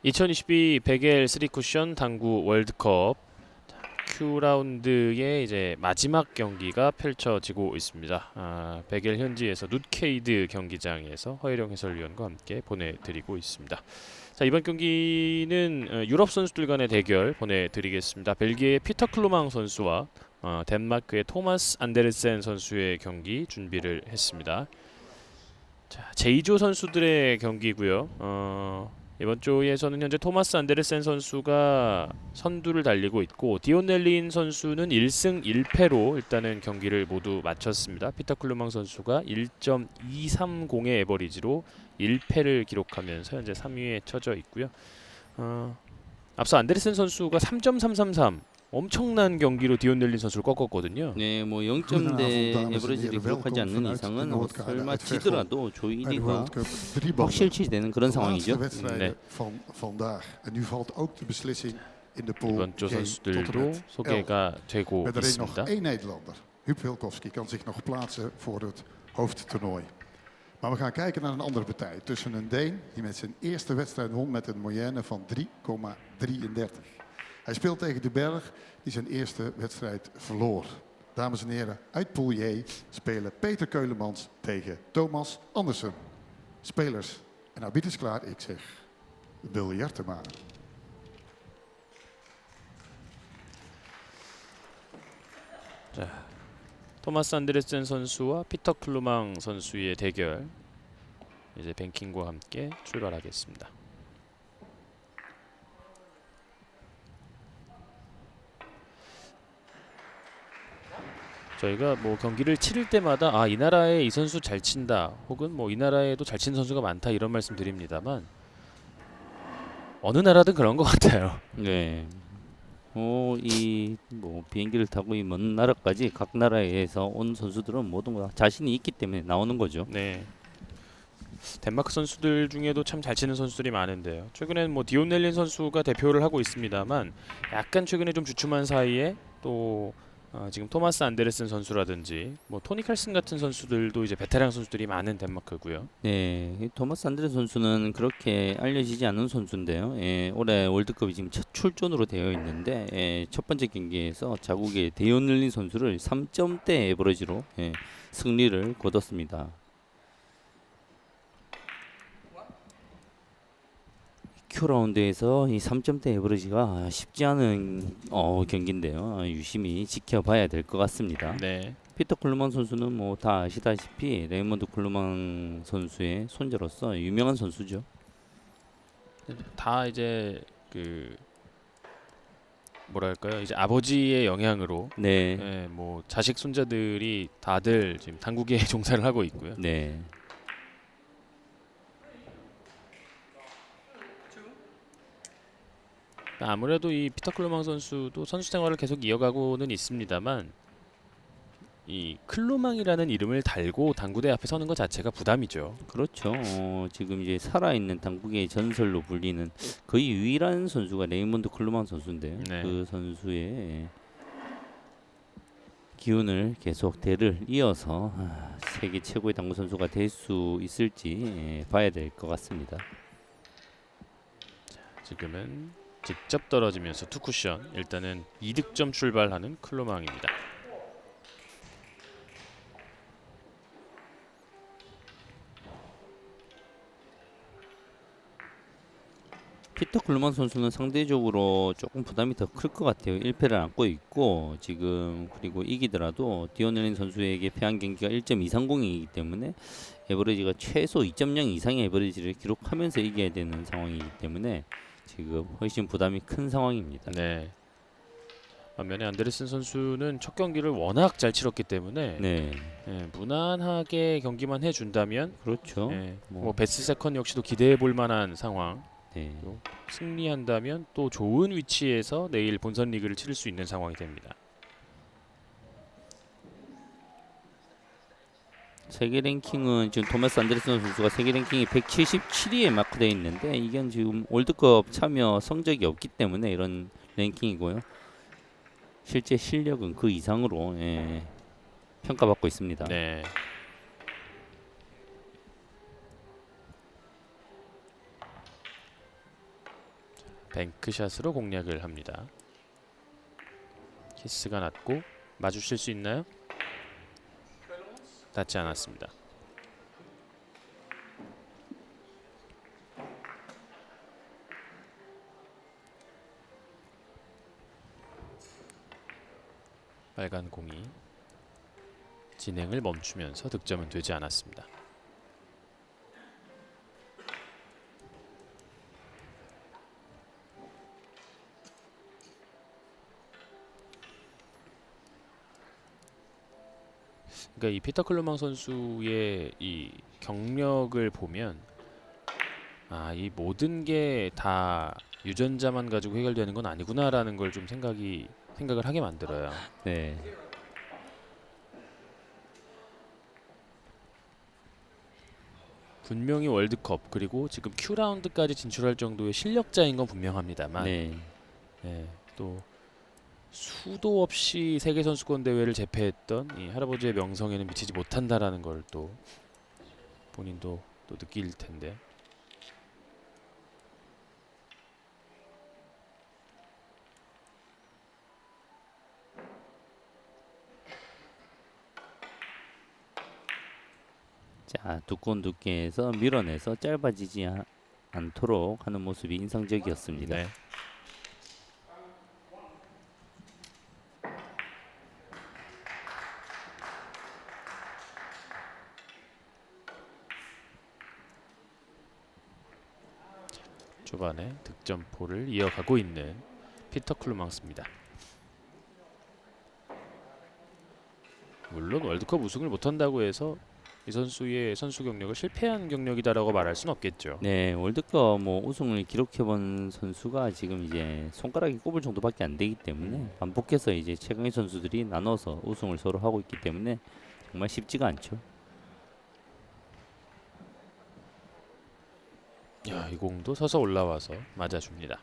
2022 베겔 3쿠션 당구 월드컵 Q라운드의 이제 마지막 경기가 펼쳐지고 있습니다. 베겔 현지에서 눕케이드 경기장에서 허혜령 해설위원과 함께 보내드리고 있습니다. 자, 이번 경기는 유럽 선수들 간의 대결 보내드리겠습니다. 벨기에의 피터 클루망 선수와 덴마크의 토마스 안데르센 선수의 경기 준비를 했습니다. 자, 제2조 선수들의 경기고요. 이번 조에서는 현재 토마스 안데르센 선수가 선두를 달리고 있고 디오넬린 선수는 1승 1패로 일단은 경기를 모두 마쳤습니다. 피터 클루망 선수가 1.230의 에버리지로 1패를 기록하면서 현재 3위에 처져 있고요. 앞서 안데르센 선수가 3.333 엄청난 경기로 디오넬린 선수를 꺾었거든요. 네, 뭐 0점대 에버리지를 기록하지 않는 이상은 설마 지더라도 조 1위가 확실시되는 그런 상황이죠. 네. 이번 조 선수들도 소개가 되고 있습니다. Huub Wilkowski kan zich nog plaatsen voor het hoofdtoernooi. Maar we gaan kijken naar een andere partij. Tussen een Deen die met zijn eerste wedstrijd won met een moyenne van 3,33. Hij speelt tegen de Belg die zijn eerste wedstrijd verloor. Dames en heren, uit Pool J spelen Peter Keulemans tegen Thomas Andersen. Spelers en arbiters klaar. Ik zeg biljarten maar. 자, 토마스 안데르센 선수와 피터 클루망 선수의 대결 이제 뱅킹과 함께 출발하겠습니다. 저희가 뭐 경기를 치를 때마다 이 나라에 이 선수 잘 친다 혹은 뭐 이 나라에도 잘 치는 선수가 많다 이런 말씀 드립니다만 어느 나라든 그런 것 같아요. 네. 이 뭐 비행기를 타고 이 먼 나라까지 각 나라에서 온 선수들은 모두 다 자신이 있기 때문에 나오는 거죠. 네. 덴마크 선수들 중에도 참 잘 치는 선수들이 많은데요. 최근에는 뭐 디오넬린 선수가 대표를 하고 있습니다만 약간 최근에 좀 주춤한 사이에 또 지금 토마스 안데르센 선수라든지 뭐 토니 칼슨 같은 선수들도 이제 베테랑 선수들이 많은 덴마크고요. 네, 이 토마스 안데르 선수는 그렇게 알려지지 않은 선수인데요. 올해 월드컵이 지금 첫 출전으로 되어 있는데 첫 번째 경기에서 자국의 데오넬린 선수를 3점대 에버리지로 승리를 거뒀습니다. Q라운드에서 이 3점대 에버리지가 쉽지 않은 경기인데요. 유심히 지켜봐야 될 것 같습니다. 네. 피터 클루망 선수는 뭐 다 아시다시피 레이먼드 클루망 선수의 손자로서 유명한 선수죠. 다 이제 그 뭐랄까요? 이제 아버지의 영향으로 네. 뭐 자식 손자들이 다들 지금 당구계에 종사를 하고 있고요. 네. 아무래도 이 피터 클루망 선수도 선수 생활을 계속 이어가고는 있습니다만 이 클루망이라는 이름을 달고 당구대 앞에 서는 것 자체가 부담이죠. 그렇죠. 지금 이제 살아있는 당구계의 전설로 불리는 거의 유일한 선수가 레이먼드 클루망 선수인데요. 네. 그 선수의 기운을 계속 대를 이어서 세계 최고의 당구 선수가 될 수 있을지 봐야 될 것 같습니다. 지금은 직접 떨어지면서 투쿠션 일단은 2득점 출발하는 클루망입니다. 피터 클루망 선수는 상대적으로 조금 부담이 더 클 것 같아요. 1패를 안고 있고 지금 그리고 이기더라도 디오넬린 선수에게 패한 경기가 1.230이기 때문에 에버리지가 최소 2.0 이상의 에버리지를 기록하면서 이겨야 되는 상황이기 때문에 지금 훨씬 부담이 큰 상황입니다. 네. 반면에 안데르센 선수는 첫 경기를 워낙 잘 치렀기 때문에 네, 무난하게 경기만 해준다면 그렇죠. 뭐 베스 세컨 역시도 기대해 볼 만한 상황. 네. 승리한다면 또 좋은 위치에서 내일 본선 리그를 치를 수 있는 상황이 됩니다. 세계 랭킹은 지금 토마스 안데르센 선수가 세계 랭킹이 177위에 마크되어 있는데 이게 지금 월드컵 참여 성적이 없기 때문에 이런 랭킹이고요. 실제 실력은 그 이상으로 평가받고 있습니다. 네. 뱅크샷으로 공략을 합니다. 키스가 났고 마주칠 수 있나요? 닿지 않았습니다. 빨간 공이 진행을 멈추면서 득점은 되지 않았습니다. 그러니까 이 피터 클루망 선수의 이 경력을 보면 이 모든 게 다 유전자만 가지고 해결되는 건 아니구나라는 걸 좀 생각을 하게 만들어요. 네. 분명히 월드컵 그리고 지금 Q 라운드까지 진출할 정도의 실력자인 건 분명합니다만 네. 또 수도 없이 세계 선수권 대회를 제패했던 이 할아버지의 명성에는 미치지 못한다라는 걸 또 본인도 또 느낄 텐데. 자, 두꺼운 두께에서 밀어내서 짧아지지 않도록 하는 모습이 인상적이었습니다. 네. 초반에 득점포를 이어가고 있는 피터 클루망스입니다. 물론 월드컵 우승을 못한다고 해서 이 선수의 선수 경력을 실패한 경력이다라고 말할 수는 없겠죠. 네, 월드컵 뭐 우승을 기록해본 선수가 지금 이제 손가락이 꼽을 정도밖에 안 되기 때문에 반복해서 이제 최강의 선수들이 나눠서 우승을 서로 하고 있기 때문에 정말 쉽지가 않죠. 야, 이 공도 서서 올라와서 맞아줍니다.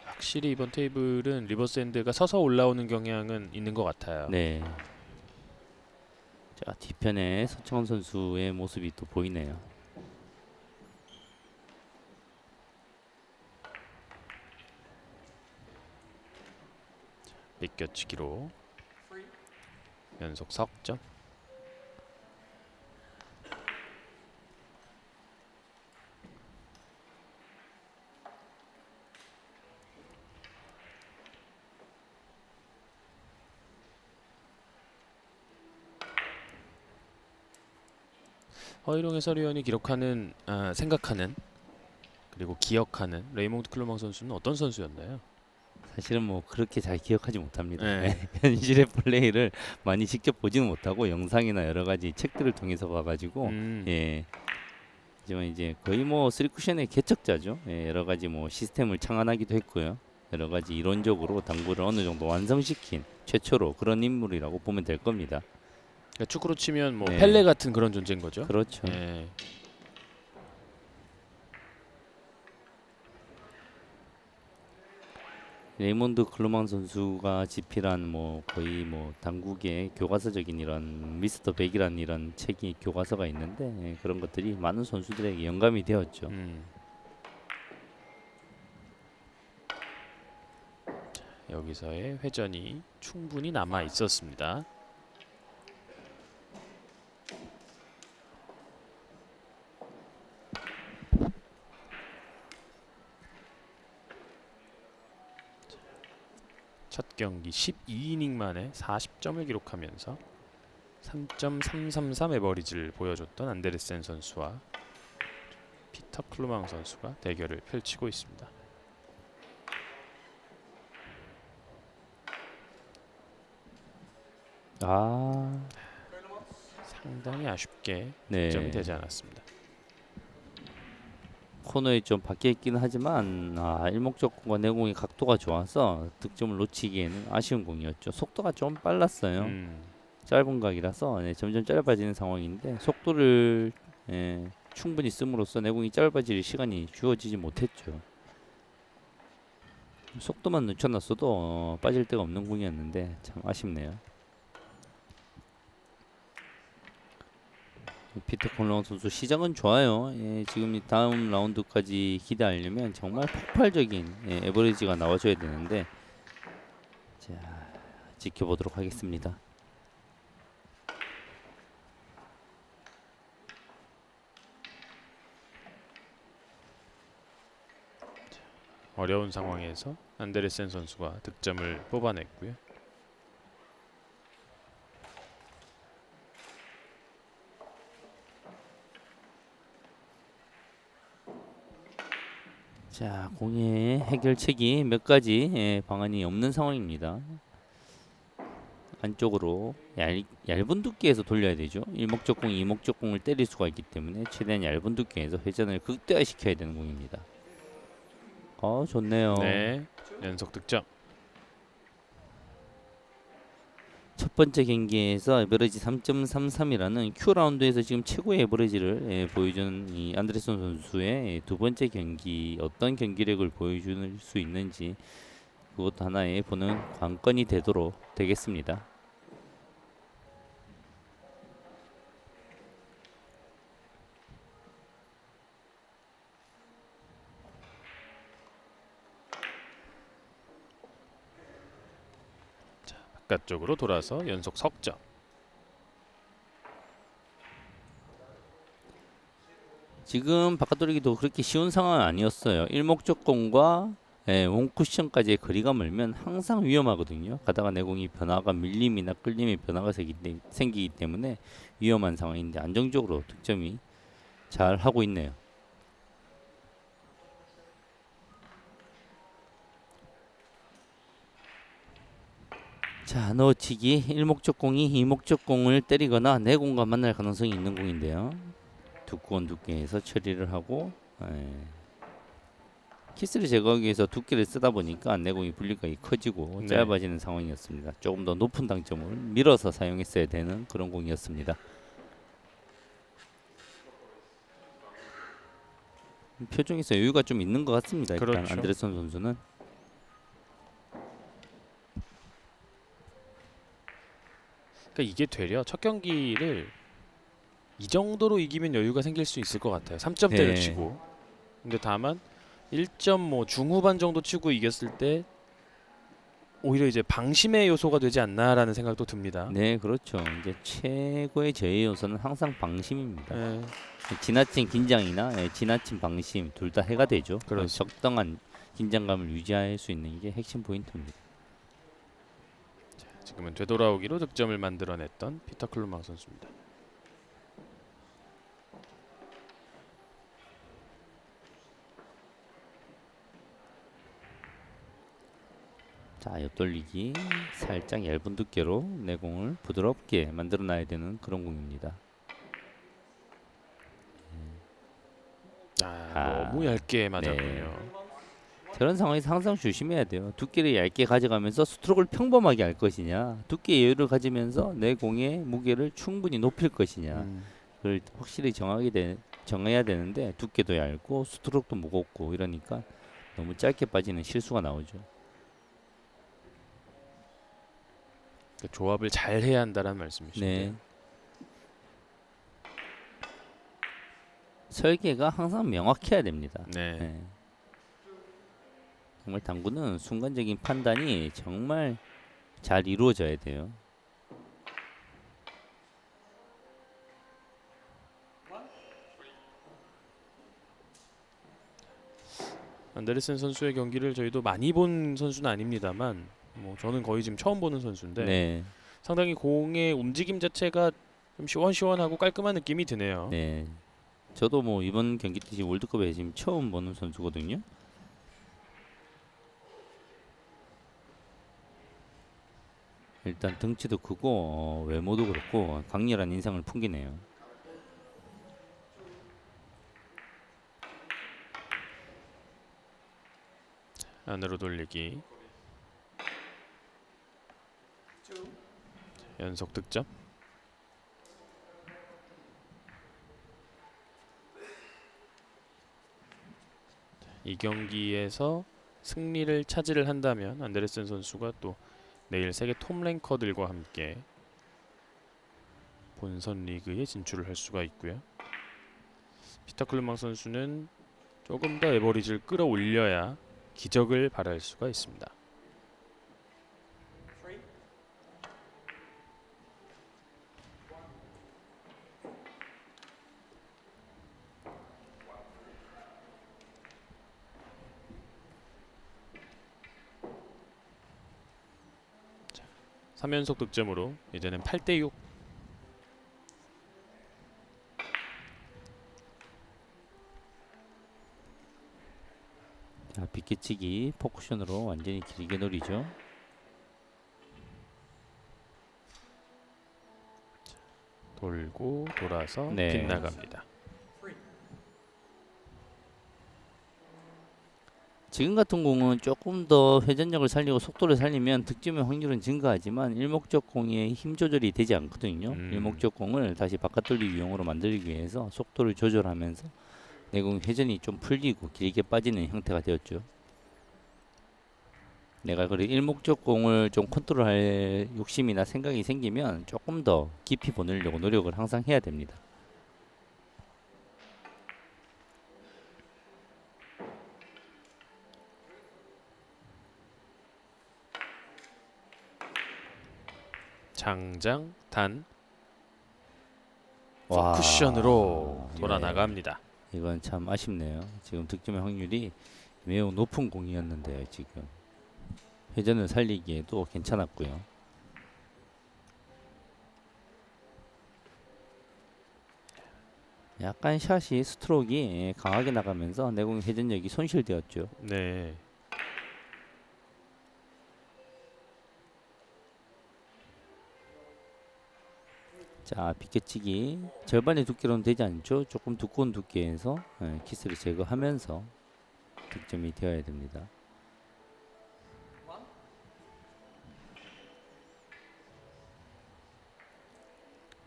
확실히 이번 테이블은 리버스핸드가 서서 올라오는 경향은 있는 것 같아요. 네. 자, 뒤편에 서창원 선수의 모습이 또 보이네요. 비껴치기로 연속 석점. 허일용 해설위원이 기록하는 생각하는 그리고 기억하는 레이몽드 클루망 선수는 어떤 선수였나요? 사실은 뭐 그렇게 잘 기억하지 못합니다. 네. 현실의 플레이를 많이 직접 보지는 못하고 영상이나 여러 가지 책들을 통해서 봐가지고 예. 하지만 이제 거의 뭐 쓰리쿠션의 개척자죠. 예, 여러 가지 뭐 시스템을 창안하기도 했고요. 여러 가지 이론적으로 당구를 어느 정도 완성시킨 최초로 그런 인물이라고 보면 될 겁니다. 그러니까 축구로 치면 뭐 네. 펠레 같은 그런 존재인 거죠. 그렇죠. 예. 레이몬드 클루망 선수가 집필한 뭐 거의 뭐 당국의 교과서적인 이런 미스터 백이라는 이런 책이 교과서가 있는데 예, 그런 것들이 많은 선수들에게 영감이 되었죠. 자, 여기서의 회전이 충분히 남아 있었습니다. 첫 경기 12이닝 만에 40점을 기록하면서 3.333 에버리지를 보여줬던 안데르센 선수와 피터 클루망 선수가 대결을 펼치고 있습니다. 상당히 아쉽게 네. 득점이 되지 않았습니다. 코너에 좀 박혀 있기는 하지만 일목적공과 내공의 각도가 좋아서 득점을 놓치기에는 아쉬운 공이었죠. 속도가 좀 빨랐어요. 짧은 각이라서 점점 짧아지는 상황인데 속도를 충분히 씀으로써 내공이 짧아질 시간이 주어지지 못했죠. 속도만 늦춰놨어도 빠질 데가 없는 공이었는데 참 아쉽네요. 피터 콜론 선수 시작은 좋아요. 예, 지금 이 다음 라운드까지 기대하려면 정말 폭발적인 에버리지가 나와줘야 되는데 자 지켜보도록 하겠습니다. 어려운 상황에서 안데르센 선수가 득점을 뽑아냈고요. 자 공의 해결책이 몇 가지 방안이 없는 상황입니다. 안쪽으로 얇은 두께에서 돌려야 되죠. 일목적공, 이목적공을 때릴 수가 있기 때문에 최대한 얇은 두께에서 회전을 극대화시켜야 되는 공입니다. 좋네요. 네, 연속 득점. 첫 번째 경기에서 에버리지 3.33이라는 Q 라운드에서 지금 최고의 에버리지를 보여주는 이 안데르슨 선수의 두 번째 경기 어떤 경기력을 보여줄 수 있는지 그것도 하나의 보는 관건이 되도록 되겠습니다. 바깥쪽으로 돌아서 연속 석점. 지금 바깥 돌리기도 그렇게 쉬운 상황은 아니었어요. 일목적공과 원 쿠션까지의 거리가 멀면 항상 위험하거든요. 가다가 내공이 변화가 밀림이나 끌림의 변화가 생기기 때문에 위험한 상황인데 안정적으로 득점이 잘 하고 있네요. 자 넣어치기 일목적공이 이목적공을 때리거나 내공과 만날 가능성이 있는 공인데요. 두꺼운 두께에서 처리를 하고 키스를 제거하기 위해서 두께를 쓰다 보니까 내공이 분리각이 커지고 네. 짧아지는 상황이었습니다. 조금 더 높은 당점을 밀어서 사용했어야 되는 그런 공이었습니다. 표정에서 여유가 좀 있는 것 같습니다. 일단 그렇죠. 안데르슨 선수는 그러니까 이게 되려 첫 경기를 이 정도로 이기면 여유가 생길 수 있을 것 같아요. 3점대를 네. 치고. 근데 다만 1점 뭐 중후반 정도 치고 이겼을 때 오히려 이제 방심의 요소가 되지 않나라는 생각도 듭니다. 네 그렇죠. 이제 최고의 제의 요소는 항상 방심입니다. 네. 지나친 긴장이나 지나친 방심 둘 다 해가 되죠. 그렇습니다. 적당한 긴장감을 유지할 수 있는 게 핵심 포인트입니다. 지금은 되돌아오기로 득점을 만들어냈던 피터 클루망 선수입니다. 자 옆돌리기 살짝 얇은 두께로 내공을 부드럽게 만들어놔야 되는 그런 공입니다. 너무 얇게 맞았군요. 저런 상황에서 항상 조심해야 돼요. 두께를 얇게 가져가면서 스트로크를 평범하게 할 것이냐, 두께 여유를 가지면서 내 공의 무게를 충분히 높일 것이냐, 그걸 확실히 정해야 되는데 두께도 얇고 스트로크도 무겁고 이러니까 너무 짧게 빠지는 실수가 나오죠. 그 조합을 잘 해야 한다는 말씀이신데. 네. 설계가 항상 명확해야 됩니다. 네. 네. 정말 당구는 순간적인 판단이 정말 잘 이루어져야 돼요. 안데르센 선수의 경기를 저희도 많이 본 선수는 아닙니다만 뭐 저는 거의 지금 처음 보는 선수인데 네. 상당히 공의 움직임 자체가 좀 시원시원하고 깔끔한 느낌이 드네요. 네. 저도 뭐 이번 경기 때 월드컵에 지금 처음 보는 선수거든요. 일단 덩치도 크고 외모도 그렇고 강렬한 인상을 풍기네요. 안으로 돌리기. 연속 득점. 이 경기에서 승리를 차지를 한다면 안데르센 선수가 또 내일 세계 톱 랭커들과 함께 본선 리그에 진출을 할 수가 있고요. 피터 클루망 선수는 조금 더 에버리지를 끌어올려야 기적을 바랄 수가 있습니다. 자, 3연속 득점으로 이제는 8대6. 자, 빗개치기 포쿠션으로 완전히 길게 노리죠. 돌고 돌아서 네. 빗나갑니다. 지금 같은 공은 조금 더 회전력을 살리고 속도를 살리면 득점의 확률은 증가하지만 일목적 공의 힘 조절이 되지 않거든요. 일목적 공을 다시 바깥 돌리기 유형으로 만들기 위해서 속도를 조절하면서 내공 회전이 좀 풀리고 길게 빠지는 형태가 되었죠. 내가 그래 일목적 공을 좀 컨트롤할 욕심이나 생각이 생기면 조금 더 깊이 보내려고 노력을 항상 해야 됩니다. 장장 단 와, 쿠션으로 돌아 네. 나갑니다. 이건 참 아쉽네요. 지금 득점의 확률이 매우 높은 공이었는데요. 지금 회전을 살리기에도 괜찮았고요. 약간 샷이 스트로크가 강하게 나가면서 내공 회전력이 손실되었죠. 네. 자, 빗개치기 절반의 두께로는 되지 않죠. 조금 두꺼운 두께에서 키스를 제거하면서 득점이 되어야 됩니다.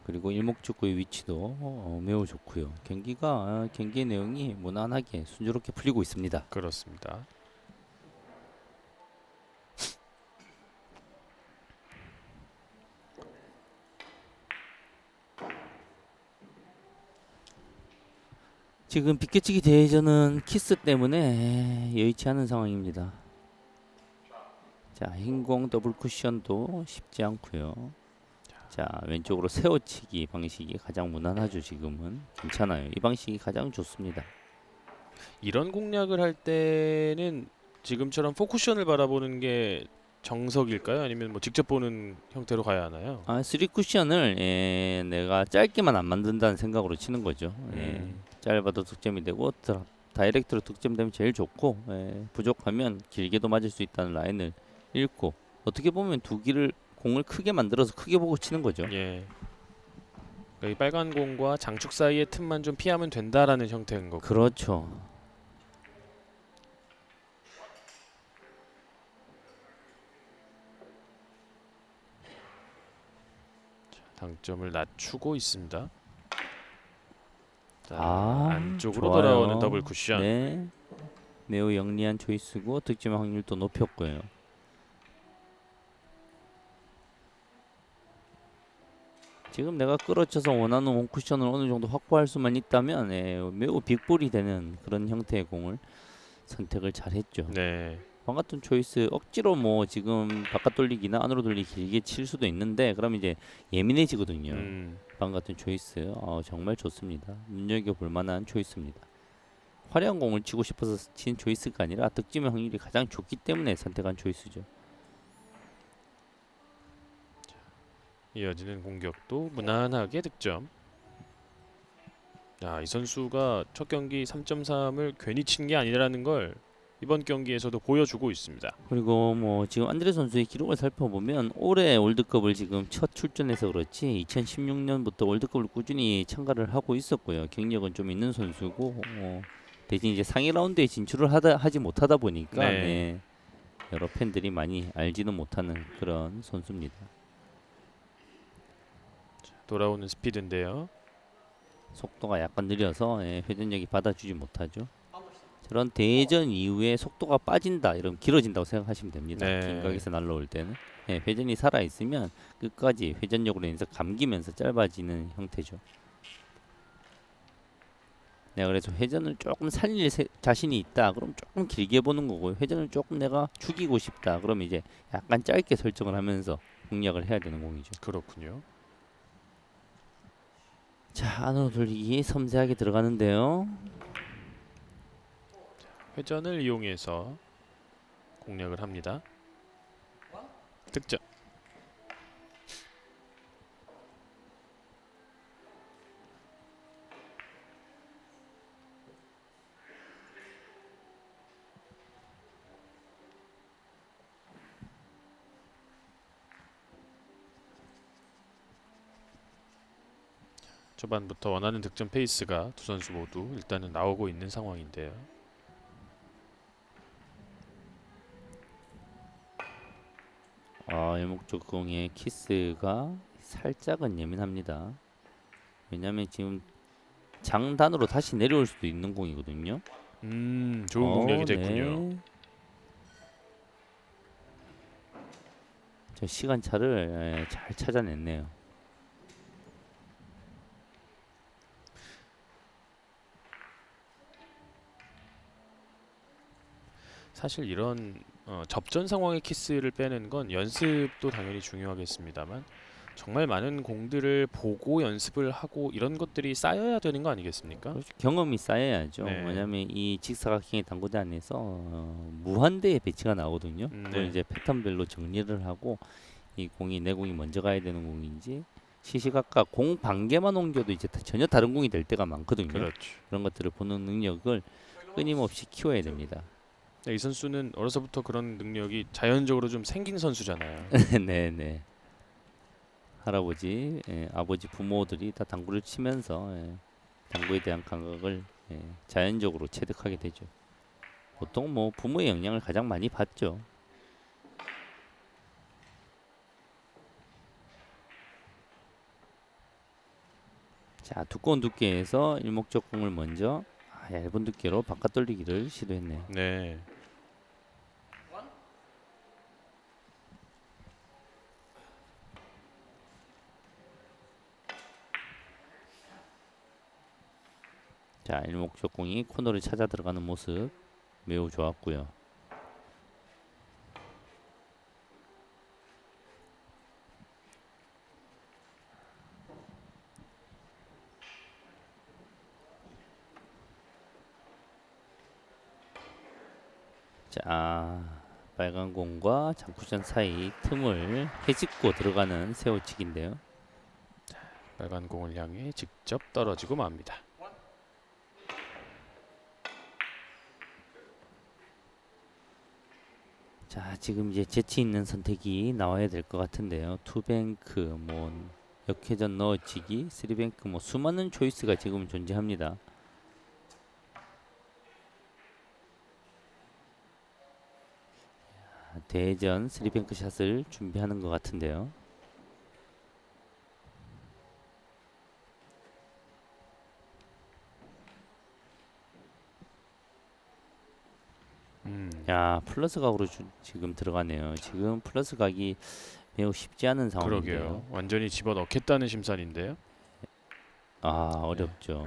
그리고 일목적구의 위치도 매우 좋고요. 경기의 내용이 무난하게 순조롭게 풀리고 있습니다. 그렇습니다. 지금 빗개치기 대회전은 키스 때문에 여의치 않은 상황입니다. 자, 흰공 더블 쿠션도 쉽지 않고요. 자, 왼쪽으로 세워치기 방식이 가장 무난하죠. 지금은 괜찮아요. 이 방식이 가장 좋습니다. 이런 공략을 할 때는 지금처럼 포쿠션을 바라보는 게 정석일까요? 아니면 뭐 직접 보는 형태로 가야 하나요? 아, 3쿠션을 내가 짧게만 안 만든다는 생각으로 치는 거죠. 짧아도 득점이 되고 다이렉트로 득점되면 제일 좋고 부족하면 길게도 맞을 수 있다는 라인을 읽고 어떻게 보면 공을 크게 만들어서 크게 보고 치는 거죠. 예. 그러니까 이 빨간 공과 장축 사이의 틈만 좀 피하면 된다라는 형태인 거고. 그렇죠. 당점을 낮추고 있습니다. 자, 아, 안쪽으로 좋아요. 돌아오는 더블 쿠션. 네, 매우 영리한 초이스고 득점 확률도 높였고요. 지금 내가 끌어쳐서 원하는 원 쿠션을 어느 정도 확보할 수만 있다면 매우 빅볼이 되는 그런 형태의 공을 선택을 잘했죠. 네. 방 같은 초이스 억지로 뭐 지금 바깥 돌리기나 안으로 돌리기 길게 칠 수도 있는데 그럼 이제 예민해지거든요. 방 같은 초이스 정말 좋습니다. 눈여겨볼 만한 초이스입니다. 화려한 공을 치고 싶어서 친 초이스가 아니라 득점의 확률이 가장 좋기 때문에 선택한 초이스죠. 이어지는 공격도 무난하게 득점. 이 선수가 첫 경기 3.3을 괜히 친 게 아니라는 걸 이번 경기에서도 보여주고 있습니다. 그리고 뭐 지금 안드레 선수의 기록을 살펴보면 올해 월드컵을 지금 첫 출전해서 그렇지 2016년부터 월드컵을 꾸준히 참가를 하고 있었고요. 경력은 좀 있는 선수고 대신 이제 상위 라운드에 진출을 하지 못하다 보니까 네. 여러 팬들이 많이 알지는 못하는 그런 선수입니다. 돌아오는 스피드인데요. 속도가 약간 느려서 회전력이 받아주지 못하죠. 자, 그런 대전 이후에 속도가 빠진다, 이러면 길어진다고 생각하시면 됩니다. 네. 긴 각에서 날라올 때는 회전이 살아 있으면 끝까지 회전력으로 인해서 감기면서 짧아지는 형태죠. 내가 그래서 회전을 조금 살릴 자신이 있다, 그럼 조금 길게 보는 거고, 회전을 조금 내가 죽이고 싶다, 그러면 이제 약간 짧게 설정을 하면서 공략을 해야 되는 공이죠. 그렇군요. 자, 안으로 돌리기 섬세하게 들어가는데요. 회전을 이용해서 공략을 합니다. 득점. 초반부터 원하는 득점 페이스가 두 선수 모두 일단은 나오고 있는 상황인데요. 일목적 공의 키스가 살짝은 예민합니다. 왜냐면 지금 장단으로 다시 내려올 수도 있는 공이거든요. 좋은 공략이 됐군요. 네. 저 시간차를 잘 찾아냈네요. 사실 이런 접전 상황의 키스를 빼는 건 연습도 당연히 중요하겠습니다만 정말 많은 공들을 보고 연습을 하고 이런 것들이 쌓여야 되는 거 아니겠습니까? 그렇죠. 경험이 쌓여야죠. 네. 왜냐하면 이 직사각형의 당구대 안에서 무한대의 배치가 나오거든요. 네. 그걸 이제 패턴별로 정리를 하고 이 공이 내 공이 먼저 가야 되는 공인지 시시각각 공 반개만 옮겨도 이제 전혀 다른 공이 될 때가 많거든요. 그렇죠. 그런 것들을 보는 능력을 끊임없이 키워야 됩니다. 이 선수는 어려서부터 그런 능력이 자연적으로 좀 생긴 선수잖아요. 네네. 할아버지, 아버지, 부모들이 다 당구를 치면서 당구에 대한 감각을 자연적으로 체득하게 되죠. 보통 뭐 부모의 영향을 가장 많이 받죠. 자, 두꺼운 두께에서 일목적 공을 먼저 얇은 두께로 바깥 돌리기를 시도했네요. 네. 자, 일목적 공이 코너를 찾아 들어가는 모습 매우 좋았고요. 자, 빨간 공과 장쿠션 사이 틈을 헤집고 들어가는 세워치기인데요. 빨간 공을 향해 직접 떨어지고 맙니다. 자, 지금 이제 재치 있는 선택이 나와야 될 것 같은데요. 투뱅크, 뭐 역회전 넣어치기, 쓰리뱅크, 뭐 수많은 초이스가 지금 존재합니다. 대전 쓰리뱅크 샷을 준비하는 것 같은데요. 야, 플러스 각으로 지금 들어가네요. 지금 플러스 각이 매우 쉽지 않은 상황인데요. 그러게요. 완전히 집어넣겠다는 심산인데요. 어렵죠.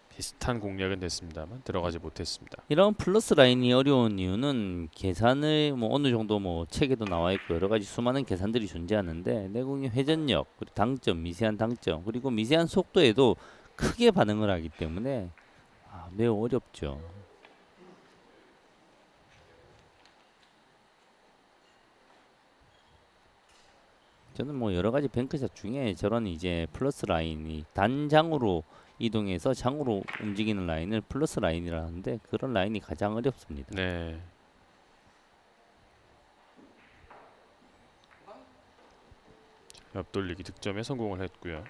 비슷한 공략은 됐습니다만 들어가지 못했습니다. 이런 플러스 라인이 어려운 이유는 계산을 뭐 어느 정도 뭐 책에도 나와 있고 여러 가지 수많은 계산들이 존재하는데 내공의 회전력, 그리고 당점, 미세한 당점, 그리고 미세한 속도에도 크게 반응을 하기 때문에 매우 어렵죠. 저는 뭐 여러 가지 뱅크샷 중에 저런 이제 플러스 라인이 단장으로 이동해서 장으로 움직이는 라인을 플러스 라인이라 하는데 그런 라인이 가장 어렵습니다. 네. 옆돌리기 득점에 성공을 했고요.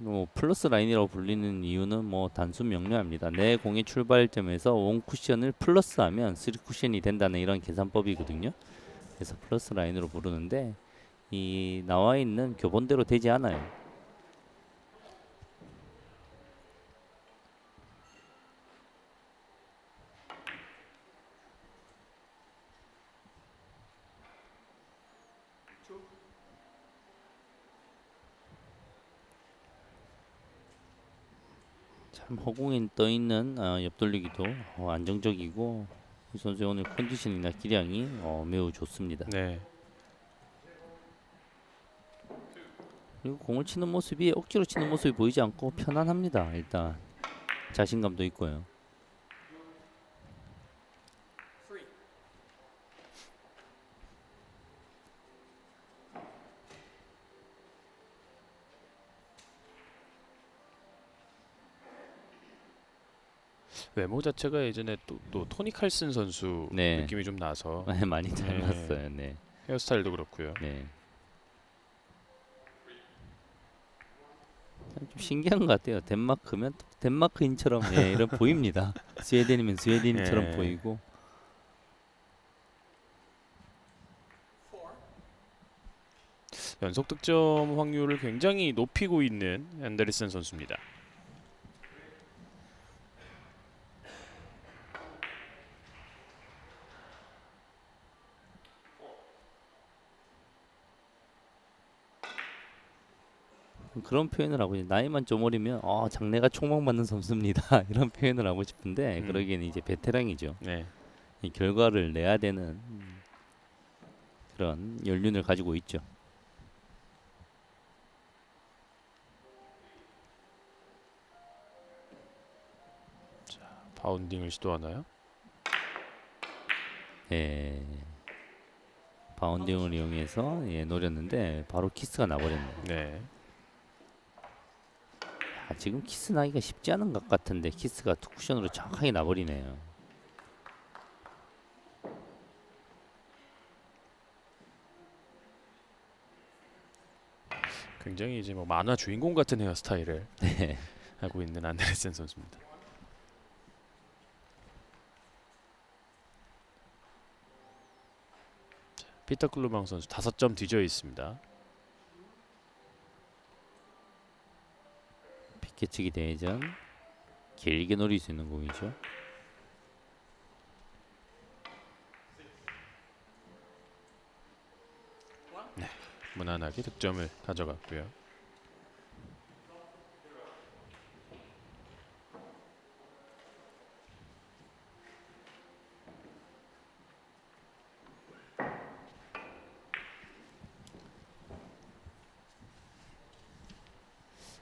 뭐 플러스 라인이라고 불리는 이유는 뭐 단순 명료합니다. 내 공의 출발점에서 원 쿠션을 플러스하면 3 쿠션이 된다는 이런 계산법이거든요. 그래서 플러스 라인으로 부르는데 이 나와 있는 교본대로 되지 않아요. 참 허공에 떠 있는 옆돌리기도 안정적이고 이 선수의 오늘 컨디션이나 기량이 매우 좋습니다. 네. 그리고 공을 치는 모습이 억지로 치는 모습이 보이지 않고 편안합니다. 일단 자신감도 있고요. 외모 자체가 예전에 또 토니 칼슨 선수 네. 느낌이 좀 나서 많이 닮았어요. 네. 헤어스타일도 그렇고요. 네. 좀 신기한 것 같아요. 덴마크면 또 덴마크인처럼 이런 보입니다. 스웨덴이면 스웨덴인처럼 예. 보이고. 연속 득점 확률을 굉장히 높이고 있는 앤데르슨 선수입니다. 그런 표현을 하고 나이만 좀 어리면 장래가 촉망받는 선수입니다. 이런 표현을 하고 싶은데 그러기에는 이제 베테랑이죠. 네. 이 결과를 내야 되는 그런 연륜을 가지고 있죠. 바운딩을 시도하나요? 예. 바운딩을 이용해서 노렸는데 바로 키스가 나버렸네요. 네. 지금 키스 나기가 쉽지 않은 것 같은데 키스가 쿠션으로 정확하게 나버리네요. 굉장히 이제 뭐 만화 주인공 같은 헤어스타일을 네. 하고 있는 안데르센 선수입니다. 피터 클루망 선수 5점 뒤져 있습니다. 피켓치기 대회전 길게 노릴 수 있는 공이죠. 무난하게 득점을 가져갔고요.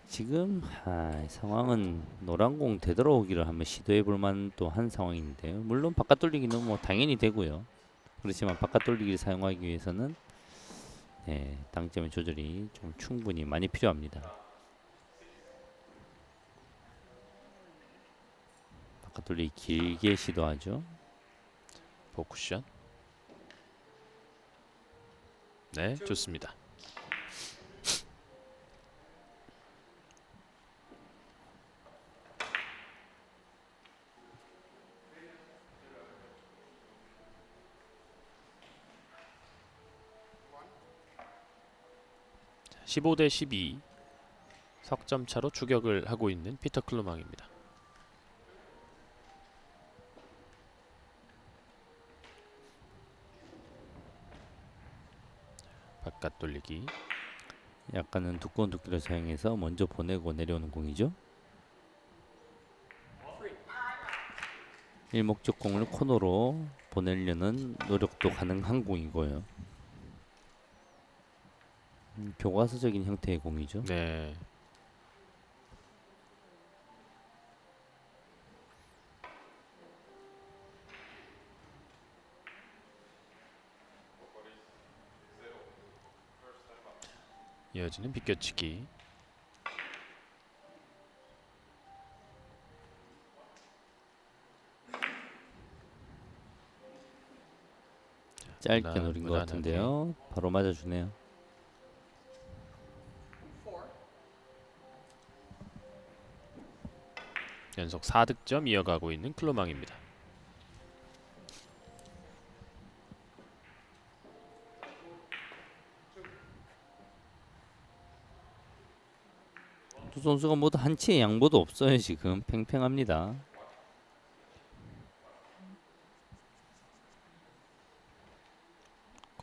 지금 상황은 노란 공 되돌아오기를 한번 시도해 볼 만도 한 상황인데요. 물론 바깥 돌리기는 뭐 당연히 되고요. 그렇지만 바깥 돌리기를 사용하기 위해서는 당점의 조절이 좀 충분히 많이 필요합니다. 바깥 돌리기 길게 시도하죠. 포쿠션. 네, 좋습니다. 자, 15대 12 석점 차로 추격을 하고 있는 피터 클루망입니다. 바깥 돌리기. 약간은 두꺼운 두께를 사용해서 먼저 보내고 내려오는 공이죠. 일목적 공을 코너로 보내려는 노력도 가능한 공이고요. 교과서적인 형태의 공이죠. 네. 이어지는 비껴치기. 짧게 노린 것 무난하게. 같은데요. 바로 맞아주네요. 연속 4득점 이어가고 있는 클루망입니다. 두 선수가 모두 한치의 양보도 없어요. 지금 팽팽합니다.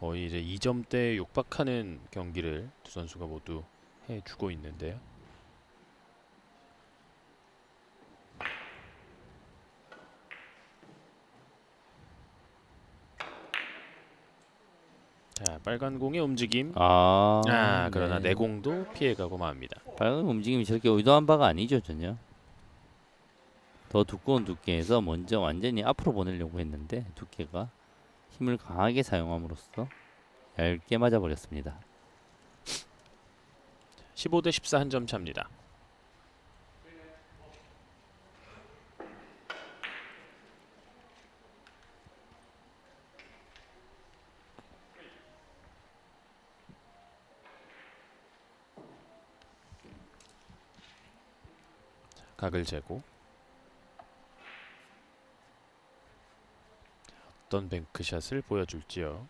거의 이제 2점대에 육박하는 경기를 두 선수가 모두 해주고 있는데요. 자, 빨간 공의 움직임. 그러나 네. 내공도 피해가고 맙니다. 빨간 움직임이 저렇게 의도한 바가 아니죠 전혀. 더 두꺼운 두께에서 먼저 완전히 앞으로 보내려고 했는데 두께가 힘을 강하게 사용함으로써 얇게 맞아버렸습니다. 15대 14 한 점 차입니다. 각을 재고 어떤 뱅크샷을 보여줄지요.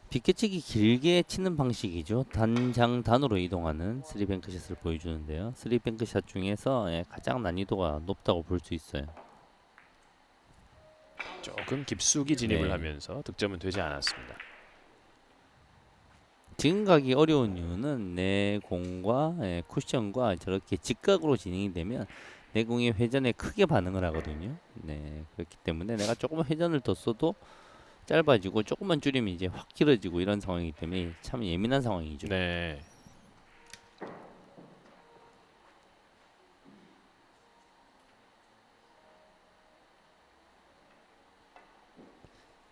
비껴치기 길게 치는 방식이죠. 단장단으로 이동하는 쓰리뱅크샷을 보여주는데요. 쓰리뱅크샷 중에서 가장 난이도가 높다고 볼 수 있어요. 조금 깊숙이 진입을 네. 하면서 득점은 되지 않았습니다. 지금 가기 어려운 이유는 내 공과 쿠션과 저렇게 직각으로 진행이 되면 내 공이 회전에 크게 반응을 하거든요. 네, 그렇기 때문에 내가 조금 회전을 더 써도 짧아지고 조금만 줄이면 이제 확 길어지고 이런 상황이기 때문에 참 예민한 상황이죠. 네.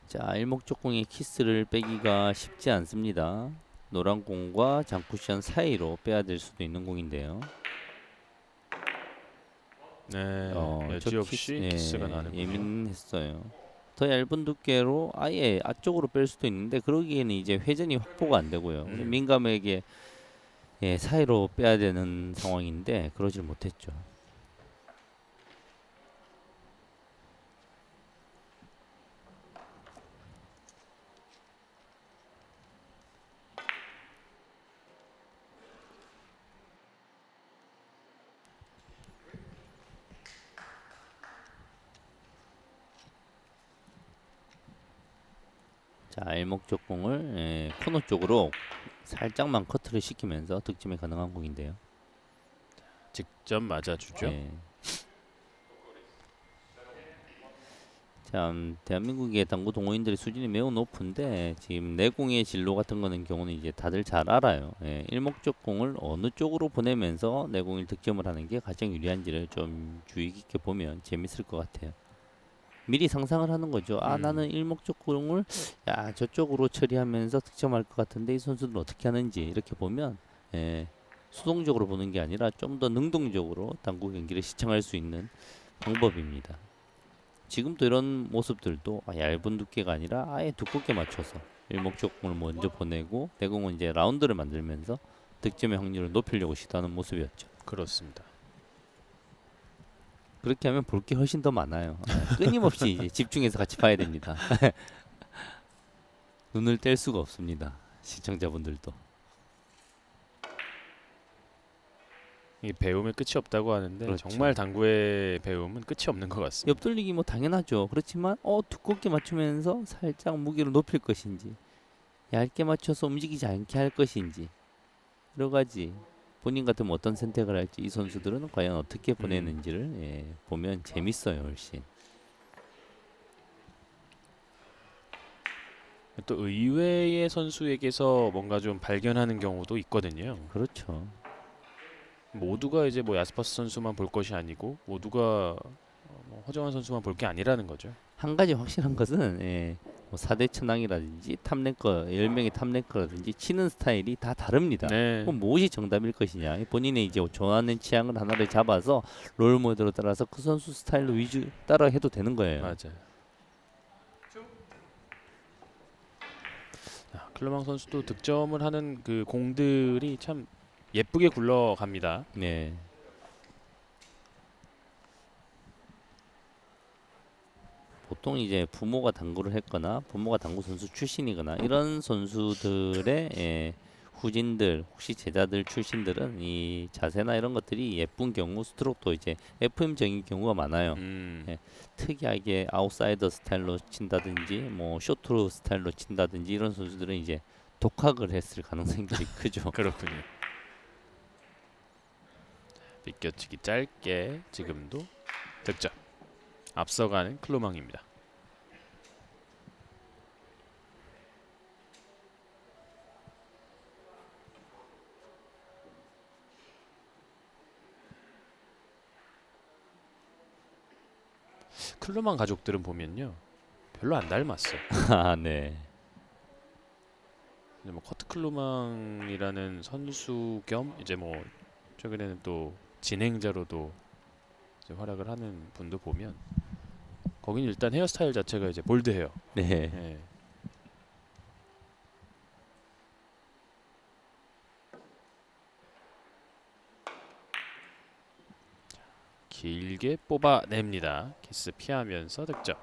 자, 일목적공의 키스를 빼기가 쉽지 않습니다. 노란 공과 장쿠션 사이로 빼야 될 수도 있는 공인데요. 네. 여지없이 예, 키스가 나는군요. 예민했어요. 더 얇은 두께로 아예 앞쪽으로 뺄 수도 있는데 그러기에는 이제 회전이 확보가 안 되고요. 민감하게 사이로 빼야 되는 상황인데 그러질 못했죠. 자, 일목적공을 코너 쪽으로 살짝만 커트를 시키면서 득점이 가능한 공인데요. 직접 맞아주죠. 예. 참 대한민국의 당구 동호인들의 수준이 매우 높은데 지금 내공의 진로 같은 거는 경우는 이제 다들 잘 알아요. 일목적공을 어느 쪽으로 보내면서 내공일 득점을 하는 게 가장 유리한지를 좀 주의 깊게 보면 재밌을 것 같아요. 미리 상상을 하는 거죠. 나는 일목적공을 저쪽으로 처리하면서 득점할 것 같은데 이 선수들은 어떻게 하는지 이렇게 보면 수동적으로 보는 게 아니라 좀 더 능동적으로 당구 경기를 시청할 수 있는 방법입니다. 지금도 이런 모습들도 얇은 두께가 아니라 아예 두껍게 맞춰서 일목적공을 먼저 보내고 내공은 이제 라운드를 만들면서 득점의 확률을 높이려고 시도하는 모습이었죠. 그렇습니다. 그렇게 하면 볼 게 훨씬 더 많아요. 끊임없이 이제 집중해서 같이 봐야 됩니다. 눈을 뗄 수가 없습니다. 시청자분들도. 이 배움의 끝이 없다고 하는데 그렇죠. 정말 당구의 배움은 끝이 없는 것 같습니다. 옆돌리기 뭐 당연하죠. 그렇지만 두껍게 맞추면서 살짝 무게를 높일 것인지 얇게 맞춰서 움직이지 않게 할 것인지 여러 가지 본인 같으면 어떤 선택을 할지 이 선수들은 과연 어떻게 보내는지를 보면 재밌어요 훨씬. 또 의외의 선수에게서 뭔가 좀 발견하는 경우도 있거든요. 그렇죠. 모두가 이제 뭐 야스퍼스 선수만 볼 것이 아니고 모두가 뭐 허정환 선수만 볼 게 아니라는 거죠. 한 가지 확실한 것은 뭐 4대 천왕이라든지 탑랭커 10명의 탑랭커라든지 치는 스타일이 다 다릅니다. 네. 그럼 무엇이 정답일 것이냐 본인의 이제 좋아하는 취향을 하나를 잡아서 롤 모델로 따라서 그 선수 스타일로 위주 따라 해도 되는 거예요. 맞아요. 클로망 선수도 득점을 하는 그 공들이 참 예쁘게 굴러갑니다. 네. 보통 이제 부모가 당구를 했거나 부모가 당구 선수 출신이거나 이런 선수들의 후진들 혹시 제자들 출신들은 이 자세나 이런 것들이 예쁜 경우 스트로크도 이제 FM적인 경우가 많아요. 예, 특이하게 아웃사이더 스타일로 친다든지 뭐 쇼트로 스타일로 친다든지 이런 선수들은 이제 독학을 했을 가능성이 굉장히 크죠. 그렇군요. 비껴치기 짧게 지금도 득점. 앞서가는 클로망입니다. 클로망 가족들은 보면요, 별로 안 닮았어요. 아, 네. 근데 뭐 커트 클로망이라는 선수 겸 이제 뭐 최근에는 또 진행자로도 이제 활약을 하는 분도 보면 거긴 일단 헤어스타일 자체가 이제 볼드해요. 네. 예. 길게 뽑아냅니다. 키스 피하면서 득점.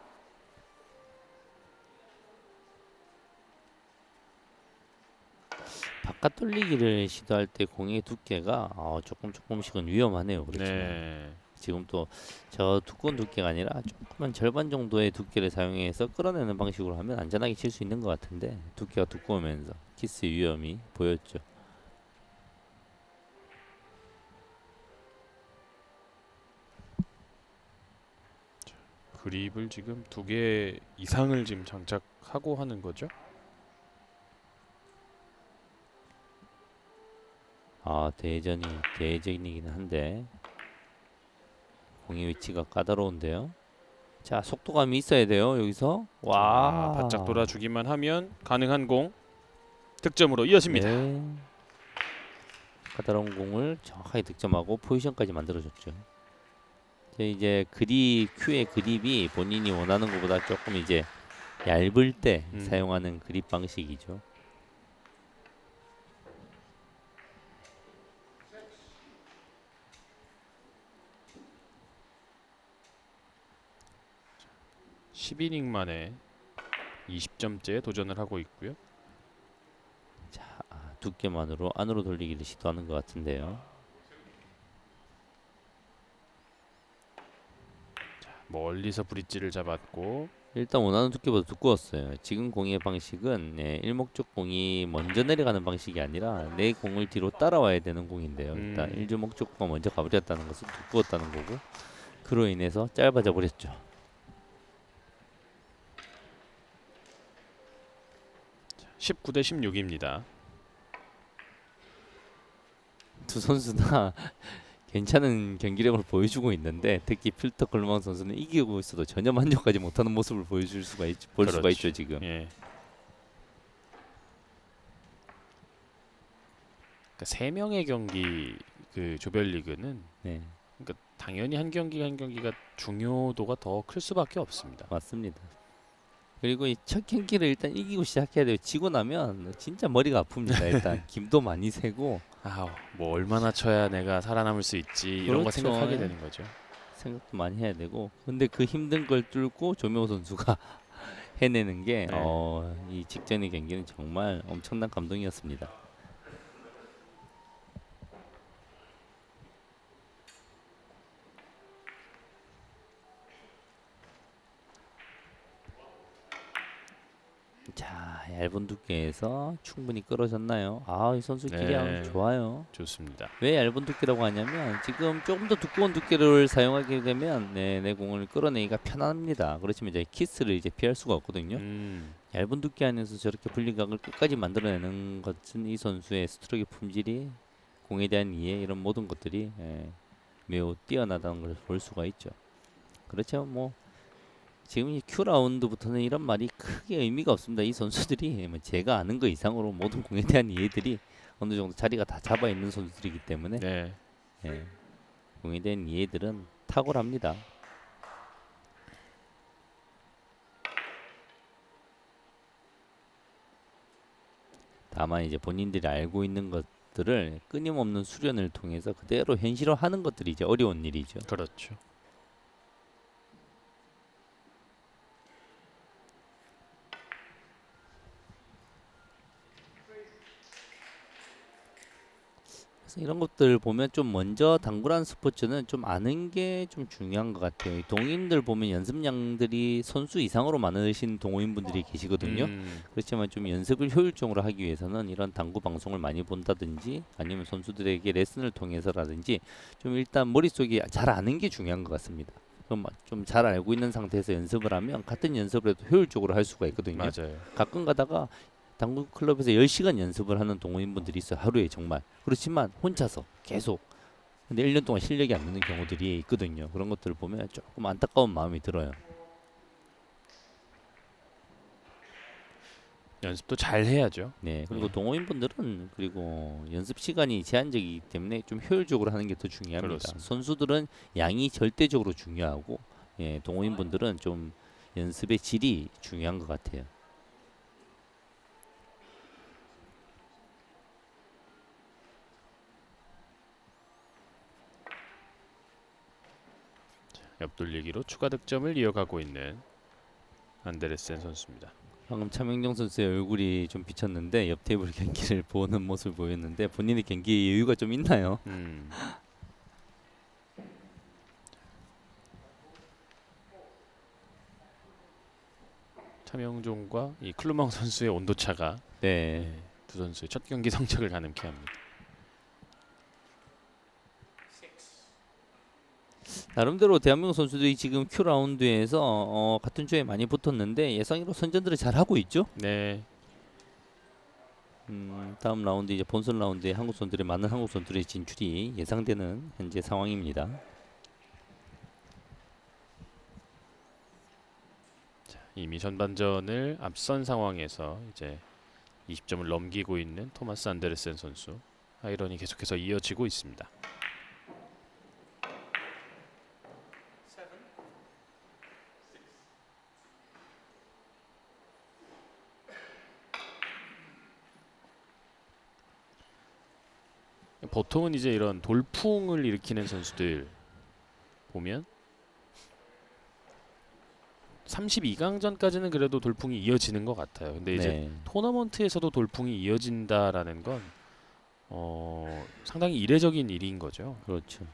바깥 돌리기를 시도할 때 공의 두께가 조금씩은 위험하네요. 그렇죠. 네. 지금 또 저 두꺼운 두께가 아니라 조금만 절반 정도의 두께를 사용해서 끌어내는 방식으로 하면 안전하게 칠 수 있는 것 같은데 두께가 두꺼우면서 키스 위험이 보였죠. 그립을 지금 2개 이상을 지금 장착하고 하는 거죠. 대전이긴 한데 공의 위치가 까다로운데요. 자, 속도감이 있어야 돼요. 여기서 바짝 돌아주기만 하면 가능한 공. 득점으로 이어집니다. 네. 까다로운 공을 정확하게 득점하고 포지션까지 만들어줬죠. 이제 큐의 그립이 본인이 원하는 것보다 조금 이제 얇을 때 사용하는 그립 방식이죠. 자, 10이닝 만에 20점째에 도전을 하고 있고요. 자, 두께만으로 안으로 돌리기를 시도하는 것 같은데요. 멀리서 브릿지를 잡았고 일단 원하는 두께보다 두꺼웠어요. 지금 공의 방식은 일목적 공이 먼저 내려가는 방식이 아니라 내 공을 뒤로 따라와야 되는 공인데요. 일단 일주목적구가 먼저 가버렸다는 것은 두꺼웠다는 거고 그로 인해서 짧아져 버렸죠. 19대 16입니다. 두 선수 다 괜찮은 경기력을 보여주고 있는데 특히 필터 콜만 선수는 이기고 있어도 전혀 만족하지 못하는 모습을 볼 수가 있죠 지금. 예. 그러니까 3명의 경기 그 조별리그는 네, 그러니까 당연히 한 경기가 중요도가 더 클 수밖에 없습니다. 맞습니다. 그리고 이 첫 경기를 일단 이기고 시작해야 돼요. 지고 나면 진짜 머리가 아픕니다. 일단 김도 많이 새고 뭐 얼마나 쳐야 내가 살아남을 수 있지 이런 거 그렇죠. 생각하게 되는 거죠. 생각도 많이 해야 되고 근데 그 힘든 걸 뚫고 조명호 선수가 해내는 게 이 직전의 경기는 정말 엄청난 감동이었습니다. 자, 얇은 두께에서 충분히 끌어졌나요? 이 선수 기량 좋아요. 좋습니다. 왜 얇은 두께라고 하냐면 지금 조금 더 두꺼운 두께를 사용하게 되면 내 공을 끌어내기가 편합니다. 그렇지만 이제 키스를 이제 피할 수가 없거든요. 얇은 두께 안에서 저렇게 분리각을 끝까지 만들어내는 것은 이 선수의 스트로크 품질이 공에 대한 이해 이런 모든 것들이 매우 뛰어나다는 걸 볼 수가 있죠. 그렇죠. 뭐 지금 이 Q 라운드부터는 이런 말이 크게 의미가 없습니다. 이 선수들이 제가 아는 것 이상으로 모든 공에 대한 이해들이 어느 정도 자리가 다 잡아 있는 선수들이기 때문에 공에 대한 이해들은 탁월합니다. 다만 이제 본인들이 알고 있는 것들을 끊임없는 수련을 통해서 그대로 현실화하는 것들이 이제 어려운 일이죠. 그렇죠. 그래서 이런 것들 보면 좀 먼저 당구라는 스포츠는 좀 아는 게 좀 중요한 것 같아요. 이 동호인들 보면 연습량들이 선수 이상으로 많으신 동호인분들이 계시거든요. 그렇지만 좀 연습을 효율적으로 하기 위해서는 이런 당구 방송을 많이 본다든지 아니면 선수들에게 레슨을 통해서라든지 좀 일단 머릿속에 잘 아는 게 중요한 것 같습니다. 그럼 좀 잘 알고 있는 상태에서 연습을 하면 같은 연습을 해도 효율적으로 할 수가 있거든요. 맞아요. 가끔 가다가 당구 클럽에서 10시간 연습을 하는 동호인분들이 있어요. 하루에 정말. 그렇지만 혼자서 계속. 근데 1년 동안 실력이 안 느는 경우들이 있거든요. 그런 것들을 보면 조금 안타까운 마음이 들어요. 연습도 잘 해야죠. 네. 그리고 네. 동호인분들은 그리고 연습 시간이 제한적이기 때문에 좀 효율적으로 하는 게 더 중요합니다. 그렇습니다. 선수들은 양이 절대적으로 중요하고 예, 동호인분들은 좀 연습의 질이 중요한 것 같아요. 옆돌리기로 추가 득점을 이어가고 있는 안데르센 선수입니다. 방금 차명정 선수의 얼굴이 좀 비쳤는데 옆 테이블 경기를 보는 모습을 보였는데 본인의 경기에 여유가 좀 있나요? 차명종과 이 클루망 선수의 온도차가 네. 두 선수의 첫 경기 성적을 가늠케 합니다. 나름대로 대한민국 선수들이 지금 Q 라운드에서 같은 조에 많이 붙었는데 예상외로 선전들을 잘 하고 있죠. 네. 다음 라운드 이제 본선 라운드에 많은 한국 선수들의 진출이 예상되는 현재 상황입니다. 이미 전반전을 앞선 상황에서 이제 20점을 넘기고 있는 토마스 안데르센 선수. 하이런이 계속해서 이어지고 있습니다. 보통은 이제 이런 돌풍을 일으키는 선수들 보면 32강전까지는 그래도 돌풍이 이어지는 것 같아요. 근데 이제 네. 토너먼트에서도 돌풍이 이어진다라는 건 상당히 이례적인 일인 거죠. 그렇죠.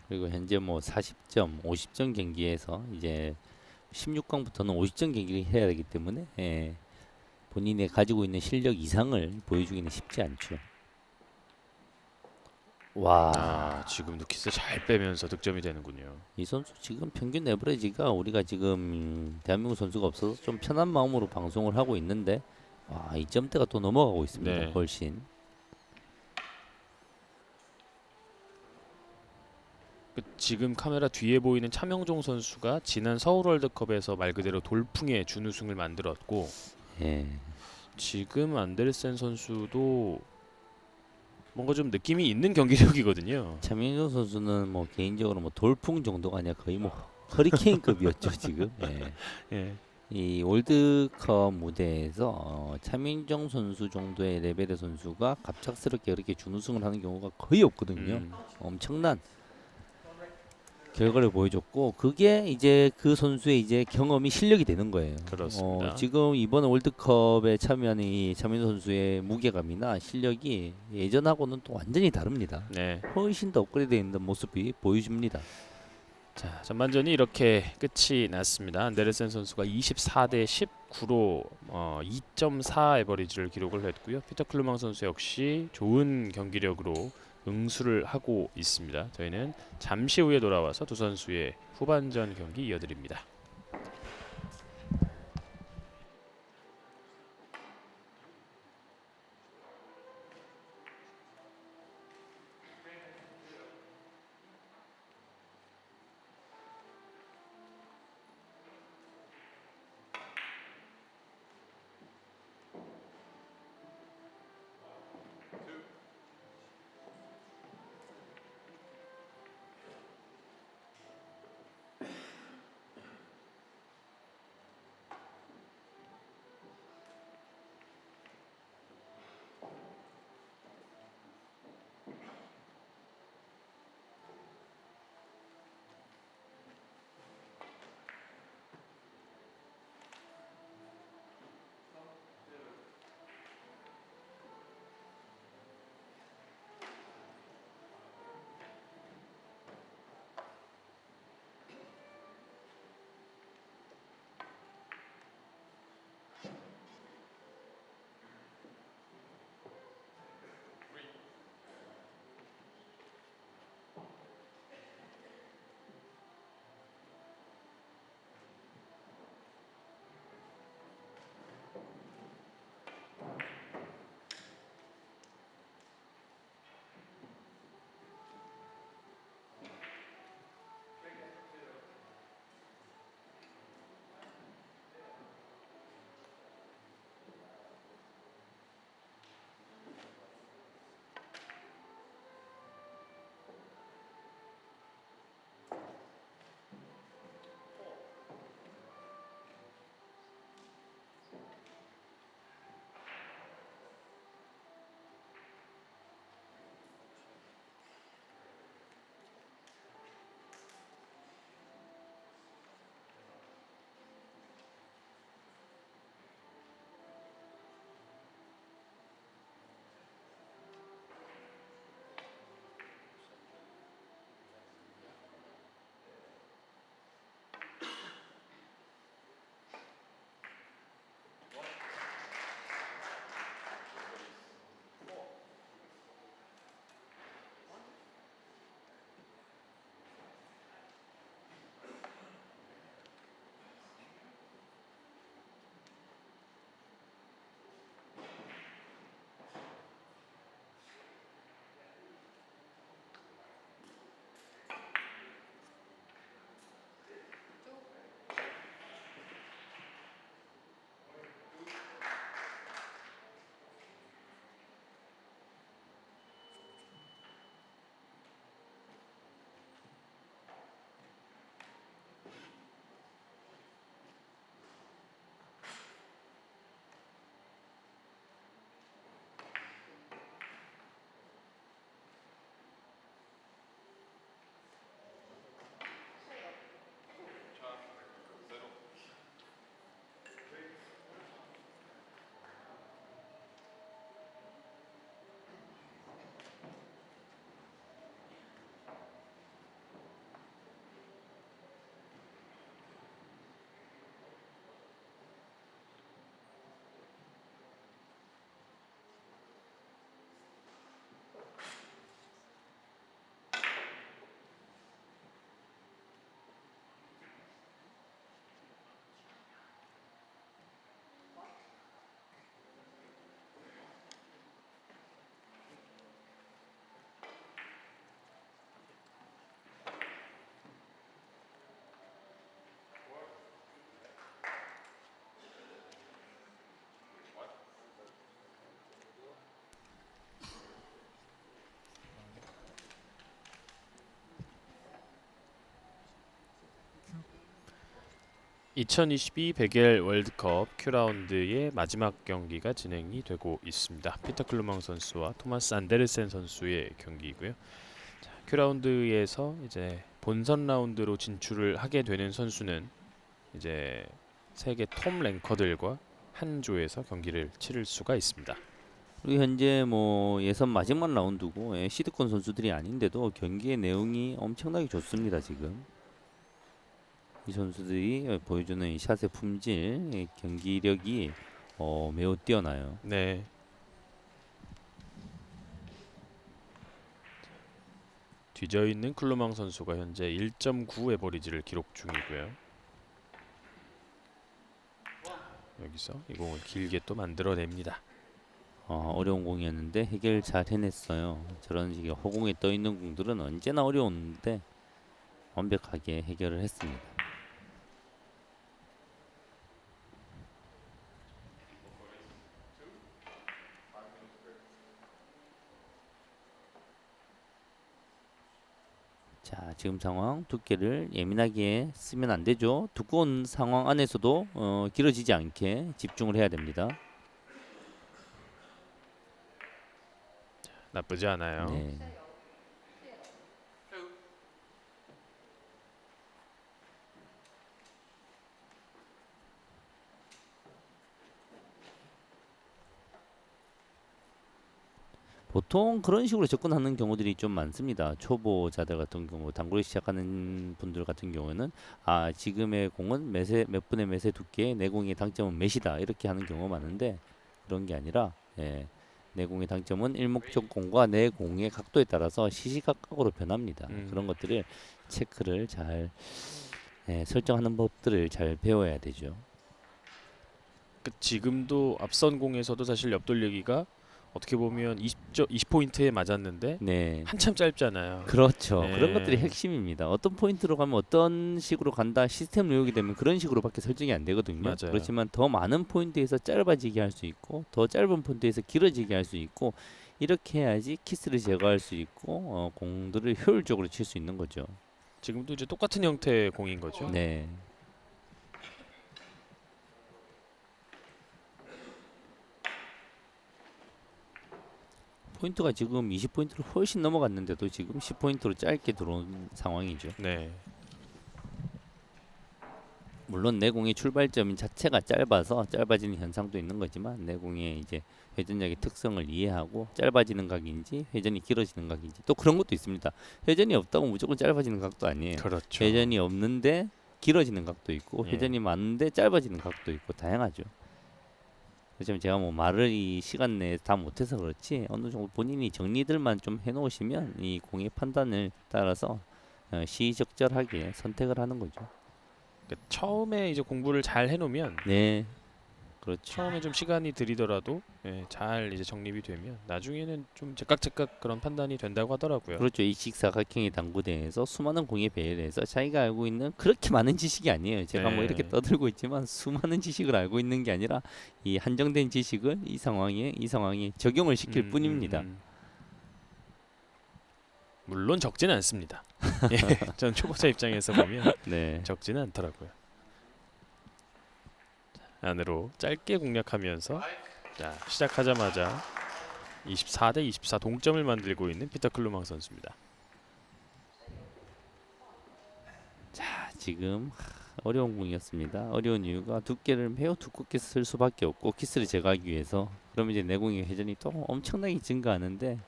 그리고 현재 뭐 40점, 50점 경기에서 이제 16강부터는 50점 경기를 해야 되기 때문에 예, 본인이 가지고 있는 실력 이상을 보여주기는 쉽지 않죠. 와, 지금 누키스 잘 빼면서 득점이 되는군요. 이 선수 지금 평균 에버리지가 우리가 지금 대한민국 선수가 없어서 좀 편한 마음으로 방송을 하고 있는데 와, 이 점대가 또 넘어가고 있습니다. 네. 훨씬. 지금 카메라 뒤에 보이는 차명종 선수가 지난 서울 월드컵에서 말 그대로 돌풍의 준우승을 만들었고 예. 지금 안데르센 선수도 뭔가 좀 느낌이 있는 경기력이거든요. 차민호 선수는 뭐 개인적으로 뭐 돌풍 정도가 아니라 거의 뭐 허리케인급이었죠 지금. 예. 예. 이 월드컵 무대에서 차민정 선수 정도의 레벨의 선수가 갑작스럽게 이렇게 준우승을 하는 경우가 거의 없거든요. 엄청난 결과를 보여줬고 그게 이제 그 선수의 이제 경험이 실력이 되는 거예요. 그렇습니다. 지금 이번 월드컵에 참여하는 이 차민호 선수의 무게감이나 실력이 예전하고는 또 완전히 다릅니다. 네. 훨씬 더 업그레이드된 모습이 보여집니다. 자, 전반전이 이렇게 끝이 났습니다. 안데르센 선수가 24대 19로 2.4 에버리지를 기록을 했고요. 피터 클루망 선수 역시 좋은 경기력으로 응수를 하고 있습니다. 저희는 잠시 후에 돌아와서 두 선수의 후반전 경기 이어드립니다. 2022 백엘 월드컵 Q라운드의 마지막 경기가 진행이 되고 있습니다. 피터 클루망 선수와 토마스 안데르센 선수의 경기이고요. 자, Q라운드에서 이제 본선 라운드로 진출을 하게 되는 선수는 이제 세계 톱 랭커들과 한 조에서 경기를 치를 수가 있습니다. 그리고 현재 뭐 예선 마지막 라운드고 시드권 선수들이 아닌데도 경기의 내용이 엄청나게 좋습니다. 지금 이 선수들이 보여주는 이 샷의 품질, 이 경기력이 매우 뛰어나요. 네. 뒤져 있는 클루망 선수가 현재 1.9 에버리지를 기록 중이고요. 여기서 이 공을 길게 또 만들어냅니다. 어려운 공이었는데 해결 잘 해냈어요. 저런 식의 허공에 떠 있는 공들은 언제나 어려운데 완벽하게 해결을 했습니다. 자, 지금 상황 두께를 예민하게 쓰면 안 되죠. 두꺼운 상황 안에서도 길어지지 않게 집중을 해야 됩니다. 나쁘지 않아요. 네. 보통 그런 식으로 접근하는 경우들이 좀 많습니다. 초보자들 같은 경우, 당구를 시작하는 분들 같은 경우에는 지금의 공은 몇 분의 몇의 두께, 내 공의 당점은 몇이다 이렇게 하는 경우가 많은데 그런 게 아니라 내 공의 당점은 일목적 공과 내 공의 각도에 따라서 시시각각으로 변합니다. 그런 것들을 체크를 잘 설정하는 법들을 잘 배워야 되죠. 지금도 앞선 공에서도 사실 옆돌리기가 어떻게 보면 20포인트에 맞았는데 네. 한참 짧잖아요. 그렇죠. 네. 그런 것들이 핵심입니다. 어떤 포인트로 가면 어떤 식으로 간다 시스템 외우게 되면 그런 식으로밖에 설정이 안 되거든요. 맞아요. 그렇지만 더 많은 포인트에서 짧아지게 할 수 있고 더 짧은 포인트에서 길어지게 할 수 있고 이렇게 해야지 키스를 제거할 수 있고 공들을 효율적으로 칠 수 있는 거죠. 지금도 이제 똑같은 형태의 공인 거죠. 네. 포인트가 지금 20포인트를 훨씬 넘어갔는데도 지금 10포인트로 짧게 들어온 상황이죠. 네. 물론 내공의 출발점 자체가 짧아서 짧아지는 현상도 있는 거지만 내공의 이제 회전력의 특성을 이해하고 짧아지는 각인지 회전이 길어지는 각인지 또 그런 것도 있습니다. 회전이 없다고 무조건 짧아지는 각도 아니에요. 그렇죠. 회전이 없는데 길어지는 각도 있고 예. 회전이 많은데 짧아지는 각도 있고 다양하죠. 그렇지만 제가 뭐 말을 이 시간 내에 다 못해서 그렇지 어느 정도 본인이 정리들만 좀 해놓으시면 이 공의 판단을 따라서 시의적절하게 선택을 하는 거죠. 그러니까 처음에 이제 공부를 잘 해놓으면 네, 그렇죠. 처음에 좀 시간이 들이더라도 잘 이제 정립이 되면 나중에는 좀 제깍제깍 그런 판단이 된다고 하더라고요. 그렇죠. 이 직사각형의 당구대에서 수많은 공에 배열해서 자기가 알고 있는 그렇게 많은 지식이 아니에요. 제가 뭐 이렇게 네. 떠들고 있지만 수많은 지식을 알고 있는 게 아니라 이 한정된 지식을 이 상황에 적용을 시킬 뿐입니다. 물론 적지는 않습니다. 예, 전 초보자 입장에서 보면 네. 적지는 않더라고요. 자, 안으로 짧게 공략하면서 자, 시작하자마자 24대 24 동점을 만들고 있는 피터 클루망 선수입니다. 지금 어려운 공이었습니다. 어려운 이유가 두께를 매우 두껍게 쓸 수밖에 없고 키스를 제거하기 위해서 그러면 이제 내공의 회전이 또 엄청나게 증가하는데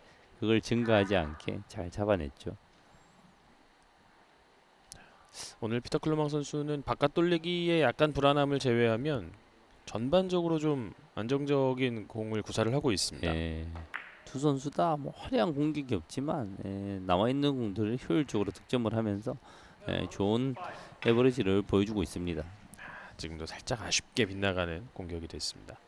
그걸 증가하지 않게 잘 잡아냈죠. 오늘 피터 클루망 선수는 바깥 돌리기에 약간 불안함을 제외하면 전반적으로 좀 안정적인 공을 구사를 하고 있습니다. 예, 두 선수 다 뭐 화려한 공격이 없지만 나와 있는 공들을 효율적으로 득점을 하면서 좋은 에버리지를 보여주고 있습니다. 지금도 살짝 아쉽게 빗나가는 공격이 됐습니다.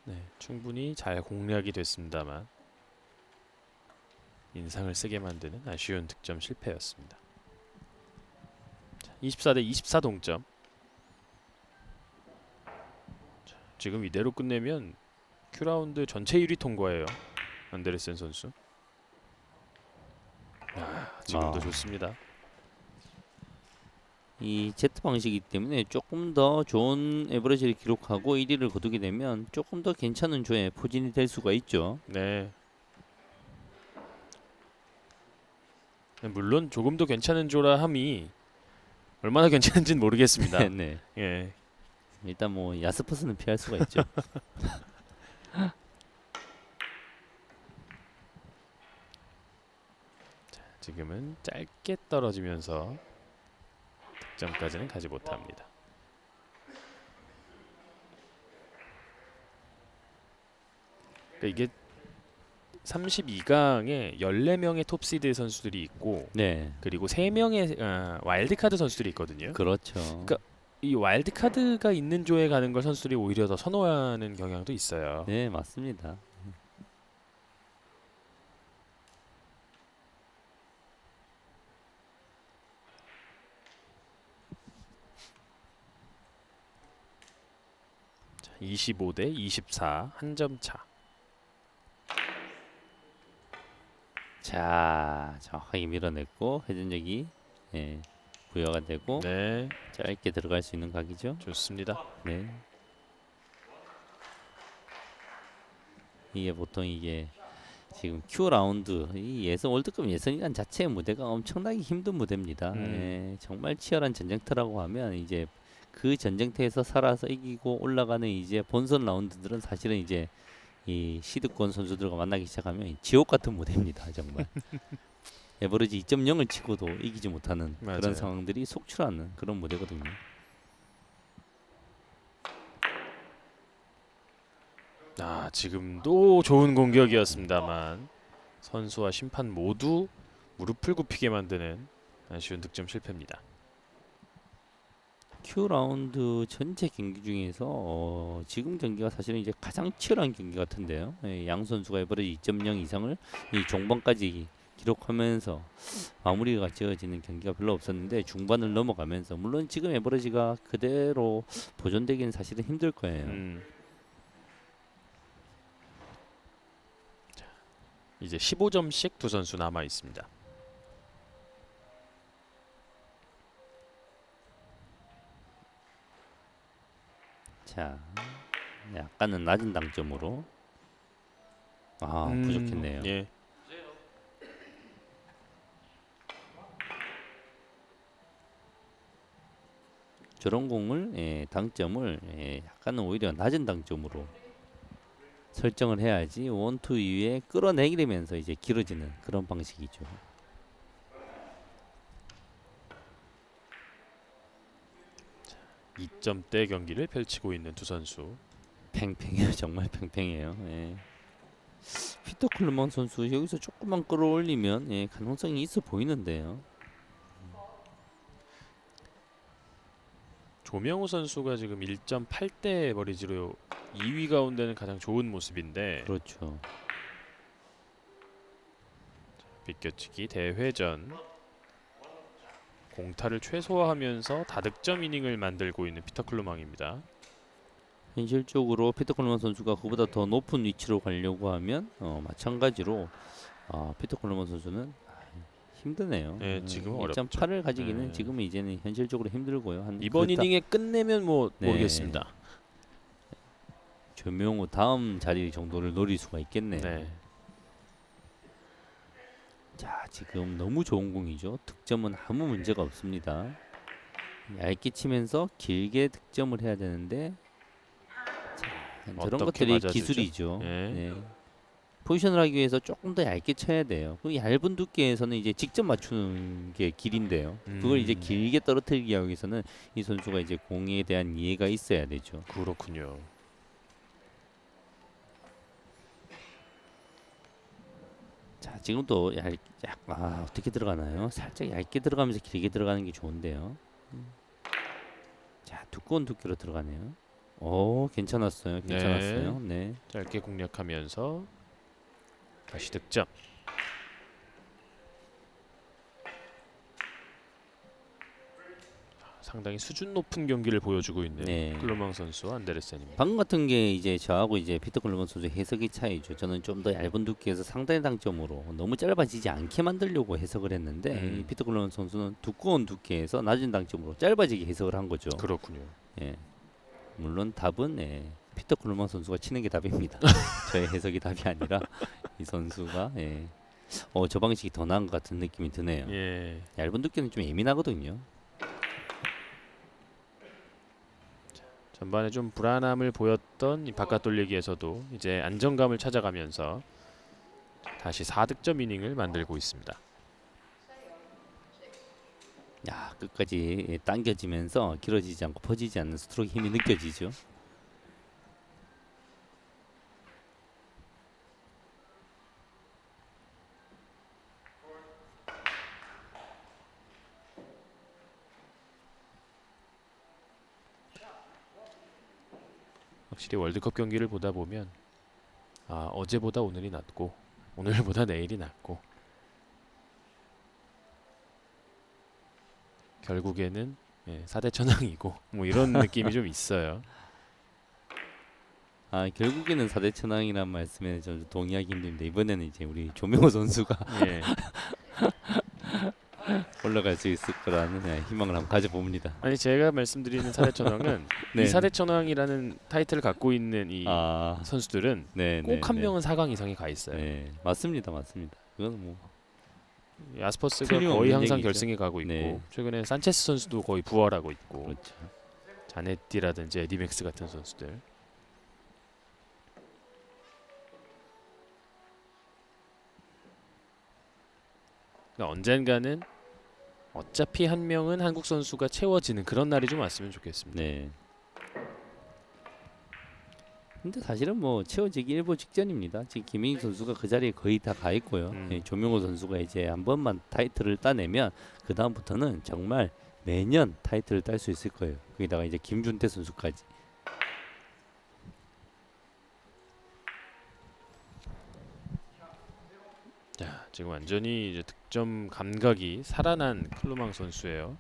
네, 충분히 잘 공략이 됐습니다만 인상을 쓰게 만드는 아쉬운 득점 실패였습니다. 자, 24대 24 동점. 지금 이대로 끝내면 Q라운드 전체 1위 통과예요. 안데르센 선수. 지금도 아. 좋습니다. 이 Z 방식이기 때문에 조금 더 좋은 에버리지를 기록하고 1위를 거두게 되면 조금 더 괜찮은 조에 포진이 될 수가 있죠. 네. 물론 조금 더 괜찮은 조라 함이 얼마나 괜찮은지는 모르겠습니다. 네. 예. 일단 뭐 야스퍼스는 피할 수가 있죠. 지금은 짧게 떨어지면서 득점까지는 가지 못합니다. 그러니까 이게 32강에 14명의 톱시드 선수들이 있고 네. 그리고 3명의 와일드카드 선수들이 있거든요. 그렇죠. 그러니까 이 와일드카드가 있는 조에 가는 걸 선수들이 오히려 더 선호하는 경향도 있어요. 네, 맞습니다. 자, 25대 24 한 점 차. 자, 정확하게 밀어냈고 회전력이 부여가 되고 네, 짧게 들어갈 수 있는 각이죠. 좋습니다. 네. 이게 보통 이게 지금 Q 라운드 이 예선 월드컵 예선이란 자체의 무대가 엄청나게 힘든 무대입니다. 정말 치열한 전쟁터라고 하면 이제 그 전쟁터에서 살아서 이기고 올라가는 이제 본선 라운드들은 사실은 이제 이 시드권 선수들과 만나기 시작하면 지옥 같은 무대입니다. 정말 에버리지 2.0을 치고도 이기지 못하는 맞아요. 그런 상황들이 속출하는 그런 무대거든요. 지금도 좋은 공격이었습니다만 선수와 심판 모두 무릎을 굽히게 만드는 아쉬운 득점 실패입니다. Q 라운드 전체 경기 중에서 지금 경기가 사실은 이제 가장 치열한 경기 같은데요. 양 선수가 에버리지 2.0 이상을 이 종반까지 기록하면서 마무리가 지어지는 경기가 별로 없었는데 중반을 넘어가면서 물론 지금 에버리지가 그대로 보존되기는 사실은 힘들 거예요. 자, 이제 15점씩 두 선수 남아 있습니다. 자, 약간은 낮은 당점으로 부족했네요. 예. 저런 공을 당점을 약간은 오히려 낮은 당점으로 설정을 해야지 원투 이후에 끌어내게 되면서 이제 길어지는 그런 방식이죠. 2점대 경기를 펼치고 있는 두 선수. 팽팽해요. 정말 팽팽해요. 피터 콜먼 선수 여기서 조금만 끌어올리면 가능성이 있어 보이는데요. 조명우 선수가 지금 1.8대 에버리지로 2위 가운데는 가장 좋은 모습인데 그렇죠. 비껴치기 대회전 공타를 최소화하면서 다득점 이닝을 만들고 있는 피터 클루망입니다. 현실적으로 피터 콜먼 선수가 그보다 더 높은 위치로 가려고 하면 마찬가지로 피터 콜먼 선수는 힘드네요. 네, 지금 어렵죠. 1.8을 가지기는 네. 지금은 이제는 현실적으로 힘들고요. 이번 이닝에 끝내면 뭐 네. 모르겠습니다. 조명우 다음 자리 정도를 노릴 수가 있겠네요. 네. 자, 지금 너무 좋은 공이죠. 득점은 아무 문제가 없습니다. 얇게 치면서 길게 득점을 해야 되는데 저런 어떻게 것들이 맞아주죠? 기술이죠. 네. 네. 포지션을 하기 위해서 조금 더 얇게 쳐야 돼요. 그 얇은 두께에서는 이제 직접 맞추는 게 길인데요. 그걸 이제 길게 떨어뜨리기 위해서는 이 선수가 이제 공에 대한 이해가 있어야 되죠. 그렇군요. 자, 지금도 어떻게 들어가나요? 살짝 얇게 들어가면서 길게 들어가는 게 좋은데요. 자, 두꺼운 두께로 들어가네요. 괜찮았어요. 괜찮았어요. 네. 짧게 공략하면서 다시 득점. 상당히 수준 높은 경기를 보여주고 있는 네. 클로망 선수와 안데르센입니다. 방금 같은 게 이제 저하고 이제 피터 클루먼 선수 해석의 차이죠. 저는 좀 더 얇은 두께에서 상단의 당점으로 너무 짧아지지 않게 만들려고 해석을 했는데 이 피터 클루먼 선수는 두꺼운 두께에서 낮은 당점으로 짧아지게 해석을 한 거죠. 그렇군요. 예. 물론 답은 피터 클루먼 선수가 치는 게 답입니다. 저의 해석이 답이 아니라 이 선수가 저 방식이 더 나은 것 같은 느낌이 드네요. 예. 얇은 두께는 좀 예민하거든요. 전반에 좀 불안함을 보였던 이 바깥 돌리기에서도 이제 안정감을 찾아가면서 다시 4득점 이닝을 만들고 있습니다. 야, 끝까지 당겨지면서 길어지지 않고 퍼지지 않는 스트로크 힘이 느껴지죠. 확실히 월드컵 경기를 보다 보면 어제보다 오늘이 낫고 오늘보다 내일이 낫고 결국에는 4대 천왕이고 뭐 이런 느낌이 좀 있어요. 결국에는 4대 천왕이라는 말씀에 좀 동의하기 힘든데 이번에는 이제 우리 조명호 선수가 예. 올라갈 수 있을 거라는 희망을 한번 가져봅니다. 아니 제가 말씀드리는 4대 천왕은 네. 이 4대 천왕이라는 타이틀을 갖고 있는 이 선수들은 네, 꼭 한 명은 4강 이상에 가 있어요. 네, 맞습니다. 그건 뭐 야스퍼스가 틀림없는 거의 항상 얘기죠. 결승에 가고 있고 네. 최근에 산체스 선수도 거의 부활하고 있고 그렇죠. 자네티라든지 에디맥스 같은 선수들. 그러니까 언젠가는 어차피 한 명은 한국 선수가 채워지는 그런 날이 좀 왔으면 좋겠습니다. 네. 근데 사실은 뭐 채워지기 일보 직전입니다. 지금 김민희 선수가 그 자리에 거의 다 가 있고요. 조명호 선수가 이제 한 번만 타이틀을 따내면 그 다음부터는 정말 매년 타이틀을 딸 수 있을 거예요. 거기다가 이제 김준태 선수까지. 자, 지금 완전히 이제 득점 감각이 살아난 클로망 선수예요.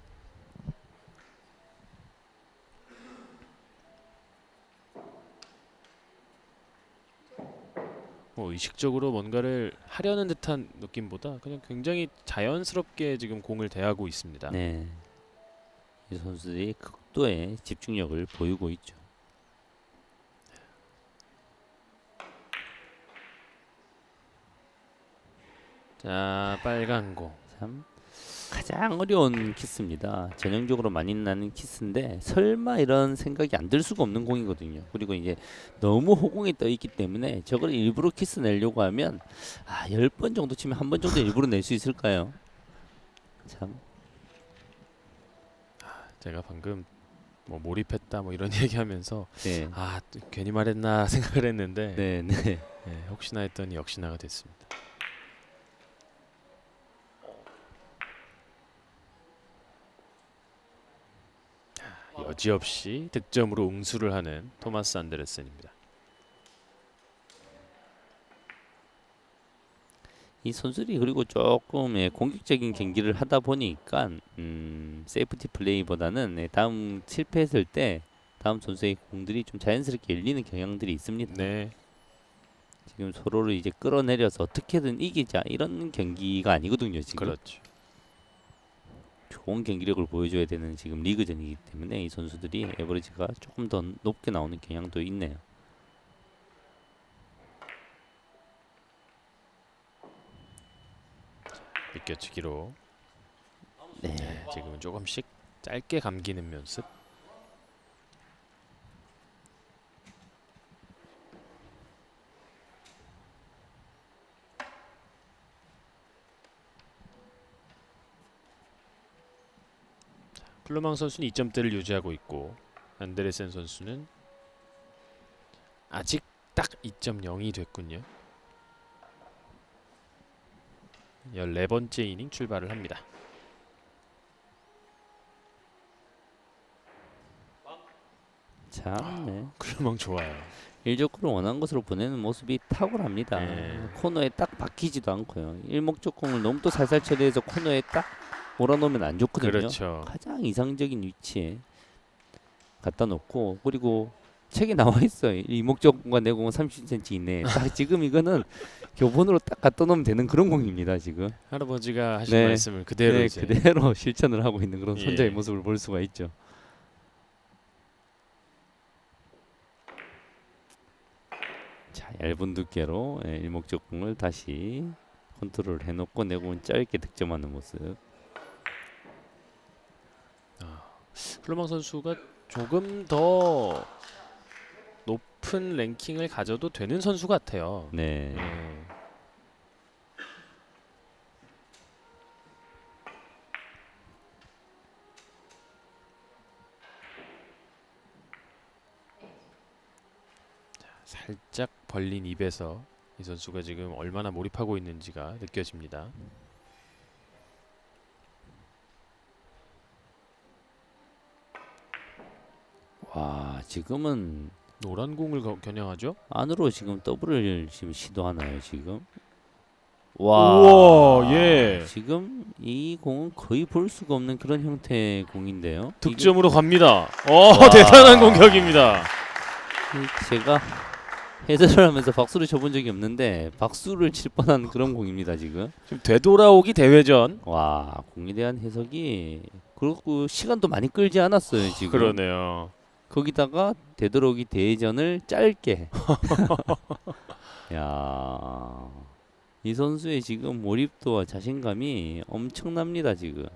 뭐 의식적으로 뭔가를 하려는 듯한 느낌보다 그냥 굉장히 자연스럽게 지금 공을 대하고 있습니다. 네. 이 선수들이 극도의 집중력을 보이고 있죠. 자, 빨간 공. 참 가장 어려운 키스입니다. 전형적으로 많이 나는 키스인데 설마 이런 생각이 안 들 수가 없는 공이거든요. 그리고 이제 너무 호공에 떠 있기 때문에 저걸 일부러 키스 내려고 하면 10번 정도 치면 한 번 정도 일부러 낼 수 있을까요? 참. 제가 방금 뭐 몰입했다 뭐 이런 얘기하면서 네. 괜히 말했나 생각을 했는데 네, 네. 혹시나 했더니 역시나가 됐습니다. 여지없이 득점으로 응수를 하는 토마스 안데르센입니다. 이 선수들이 그리고 조금 공격적인 경기를 하다 보니까 세이프티 플레이보다는 다음 실패했을 때 다음 선수의 공들이 좀 자연스럽게 열리는 경향들이 있습니다. 네. 지금 서로를 이제 끌어내려서 어떻게든 이기자 이런 경기가 아니거든요. 지금. 그렇죠. 좋은 경기력을 보여줘야 되는 지금 리그전이기 때문에 이 선수들이 에버리지가 조금 더 높게 나오는 경향도 있네요. 느껴지기로 네. 지금은 조금씩 짧게 감기는 연습. 클로망 선수는 2점대를 유지하고 있고 안데르센 선수는 아직 딱 2.0이 됐군요. 14번째 이닝 출발을 합니다. 참, 네. 클로망 좋아요. 일적구를 원하는 것으로 보내는 모습이 탁월합니다. 네. 코너에 딱 박히지도 않고요. 일목적공을 너무 또 살살 처리해서 코너에 딱 몰아놓으면 안 좋거든요. 그렇죠. 가장 이상적인 위치에 갖다 놓고 그리고 책에 나와 있어요. 이목적 공간 내 공은 30cm 이내. 딱 지금 이거는 교본으로 딱 갖다 놓으면 되는 그런 공입니다. 지금. 할아버지가 하신 네. 말씀을 그대로 네, 이제 그대로 실천을 하고 있는 그런 예. 손자의 모습을 볼 수가 있죠. 자, 얇은 두께로 일목적 공을 다시 컨트롤 해놓고 내공은 짧게 득점하는 모습. 클로망 선수가 조금 더 높은 랭킹을 가져도 되는 선수 같아요. 네. 예. 자, 살짝 벌린 입에서 이 선수가 지금 얼마나 몰입하고 있는지가 느껴집니다. 와, 지금은 노란 공을 겨냥하죠? 안으로 지금 더블을 지금 시도하나요, 지금? 와, 우와, 예. 지금 이 공은 거의 볼 수가 없는 그런 형태의 공인데요. 득점으로 갑니다. 와. 대단한 공격입니다. 제가 해설을 하면서 박수를 쳐본 적이 없는데 박수를 칠 뻔한 그런 공입니다, 지금. 지금 되돌아오기 대회전. 와, 공에 대한 해석이 그리고 시간도 많이 끌지 않았어요, 지금. 그러네요. 거기다가 되도록이 대전을 짧게. 야, 이 선수의 지금 몰입도와 자신감이 엄청납니다, 지금.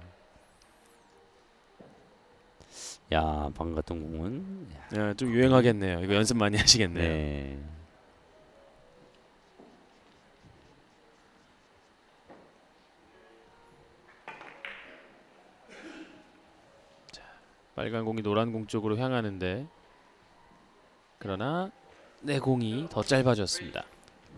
야, 방 같은 공은. 야, 야, 좀 유행하겠네요. 이거 연습 많이 하시겠네요. 네. 빨간 공이 노란 공 쪽으로 향하는데 그러나 내 공이 더 짧아졌습니다.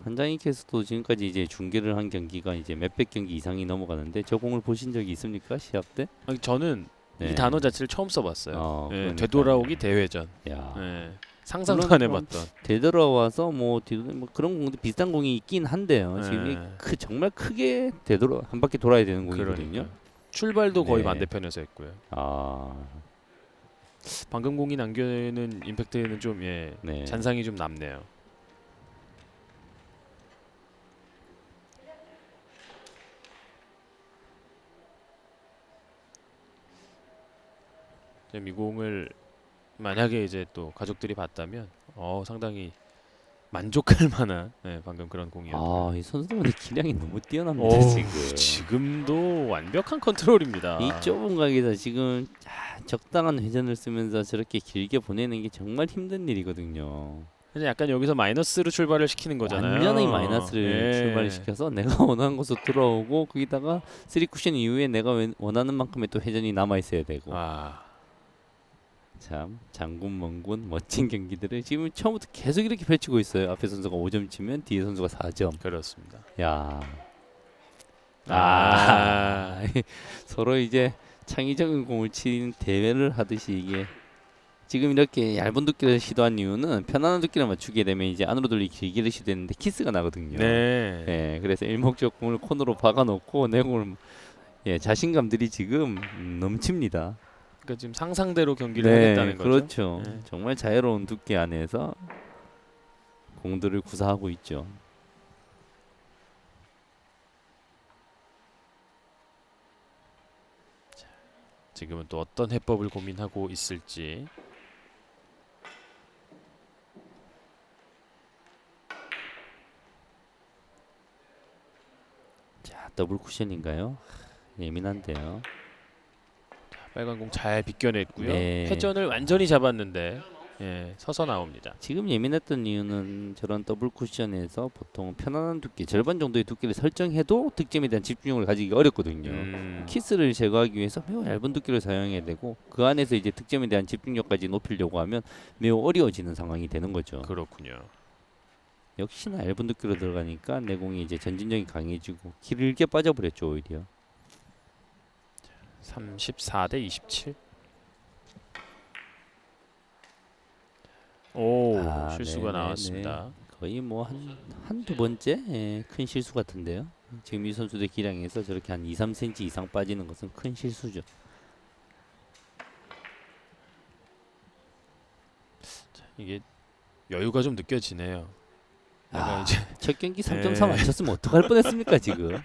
한장희 캐스도 지금까지 이제 중계를 한 경기가 이제 몇백 경기 이상이 넘어가는데 저 공을 보신 적이 있습니까? 시합 때? 아니, 저는 네. 이 단어 자체를 처음 써봤어요. 예, 그러니까요. 되돌아오기 대회전. 야, 예, 상상도 물론 안 해봤던. 되돌아와서 뭐 그런 공도 비슷한 공이 있긴 한데요. 지금 예. 이게 정말 크게 되돌아 한 바퀴 돌아야 되는 공이거든요. 그러니까 출발도 거의 네. 반대편에서 했고요. 아, 방금 공이 남겨는 임팩트는 좀 예, 네. 잔상이 좀 남네요. 지금 이 공을 만약에 이제 또 가족들이 봤다면 상당히 만족할 만한 방금 그런 공이었어요. 아, 이 선수들의 기량이 너무 뛰어납니다, 오, 지금. 지금도 완벽한 컨트롤입니다. 이 좁은 각에서 지금 적당한 회전을 쓰면서 저렇게 길게 보내는 게 정말 힘든 일이거든요. 그냥 약간 여기서 마이너스로 출발을 시키는 거잖아요. 완전히 마이너스를 예. 출발시켜서 내가 원하는 곳으로 들어오고 거기다가 3쿠션 이후에 내가 원하는 만큼의 또 회전이 남아 있어야 되고. 아, 참 장군 먼군 멋진 경기들을 지금 처음부터 계속 이렇게 펼치고 있어요. 앞에 선수가 5점 치면 뒤에 선수가 4점. 그렇습니다. 야, 아. 서로 이제 창의적인 공을 치는 대회를 하듯이 이게 지금 이렇게 얇은 두께를 시도한 이유는 편안한 두께를 맞추게 되면 이제 안으로 돌리기 길게를 시도했는데 키스가 나거든요. 네. 예, 그래서 일목적 공을 코너로 박아놓고 내 공을 자신감들이 지금 넘칩니다. 그러니까 지금 상상대로 경기를 하겠다는 거죠. 그렇죠. 네. 정말 자유로운 두께 안에서 공들을 구사하고 있죠. 지금은 또 어떤 해법을 고민하고 있을지. 자, 더블 쿠션인가요? 예민한데요. 빨간 공 잘 비껴냈고요. 네. 회전을 완전히 잡았는데 서서 나옵니다. 지금 예민했던 이유는 저런 더블 쿠션에서 보통 편안한 두께, 절반 정도의 두께를 설정해도 득점에 대한 집중력을 가지기 어렵거든요. 키스를 제거하기 위해서 매우 얇은 두께를 사용해야 되고 그 안에서 이제 득점에 대한 집중력까지 높이려고 하면 매우 어려워지는 상황이 되는 거죠. 그렇군요. 역시나 얇은 두께로 들어가니까 내공이 이제 전진력이 강해지고 길게 빠져버렸죠, 오히려. 34대 27. 오, 실수가 네네네. 나왔습니다. 거의 뭐 한두 번째 큰 실수 같은데요. 지금 이 선수들 기량에서 저렇게 한 2, 3cm 이상 빠지는 것은 큰 실수죠. 이게 여유가 좀 느껴지네요. 내가 이제 첫 경기 3.3 안 쳤으면 어떡할 뻔했습니까 지금.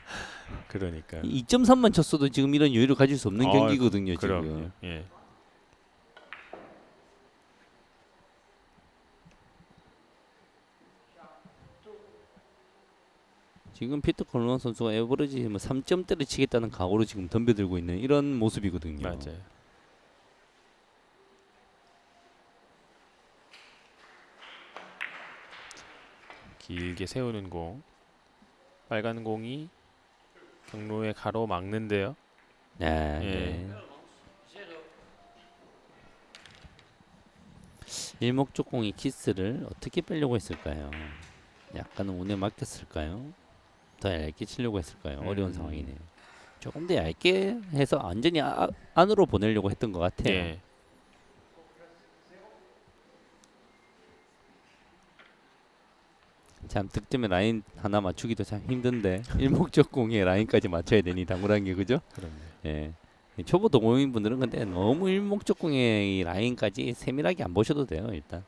그러니까 2.3만 쳤어도 지금 이런 여유를 가질 수 없는 경기거든요 그럼요. 지금. 예. 지금 피터 콜런 선수가 에버리지 뭐 3점대를 치겠다는 각오로 지금 덤벼들고 있는 이런 모습이거든요. 맞아요. 길게 세우는 공. 빨간 공이 경로에 가로막는데요. 네. 예. 네. 일목적공이 키스를 어떻게 빼려고 했을까요? 약간은 운에 맡겼을까요? 더 얇게 치려고 했을까요? 어려운 상황이네요. 조금 더 얇게 해서 완전히 안으로 보내려고 했던 것 같아요. 예. 참 득점의 라인 하나 맞추기도 참 힘든데 일목적공에 라인까지 맞춰야 되니 당구란 게 그죠? 그럼요. 예. 초보 동호인 분들은 근데 너무 일목적공의 이 라인까지 세밀하게 안 보셔도 돼요. 일단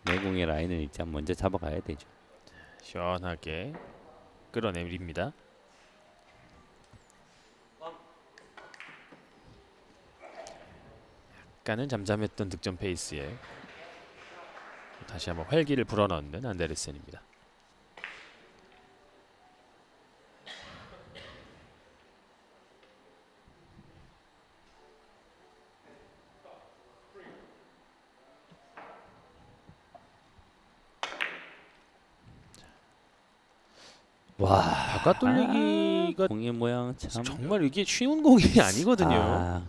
내공의 라인을 일단 먼저 잡아가야 되죠. 시원하게 끌어내립니다. 약간은 잠잠했던 득점 페이스에 다시 한번 활기를 불어넣는 안데르센입니다. 와, 바깥 돌리기가 공의 모양 참 정말 이게 쉬운 공이 아니거든요.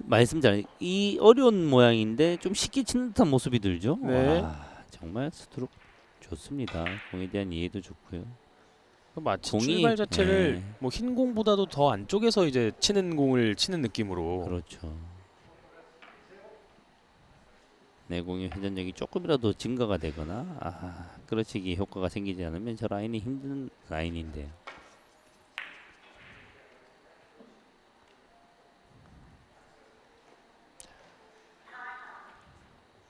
말씀 잘. 이 어려운 모양인데 좀 쉽게 치는 듯한 모습이 들죠. 네. 와, 정말 스트로크 좋습니다. 공에 대한 이해도 좋고요. 마치 공이- 출발 자체를 네. 뭐 흰 공보다도 더 안쪽에서 이제 치는 공을 치는 느낌으로. 그렇죠. 내공의 회전력이 조금이라도 증가가 되거나 끌어치기 효과가 생기지 않으면 저 라인이 힘든 라인인데요.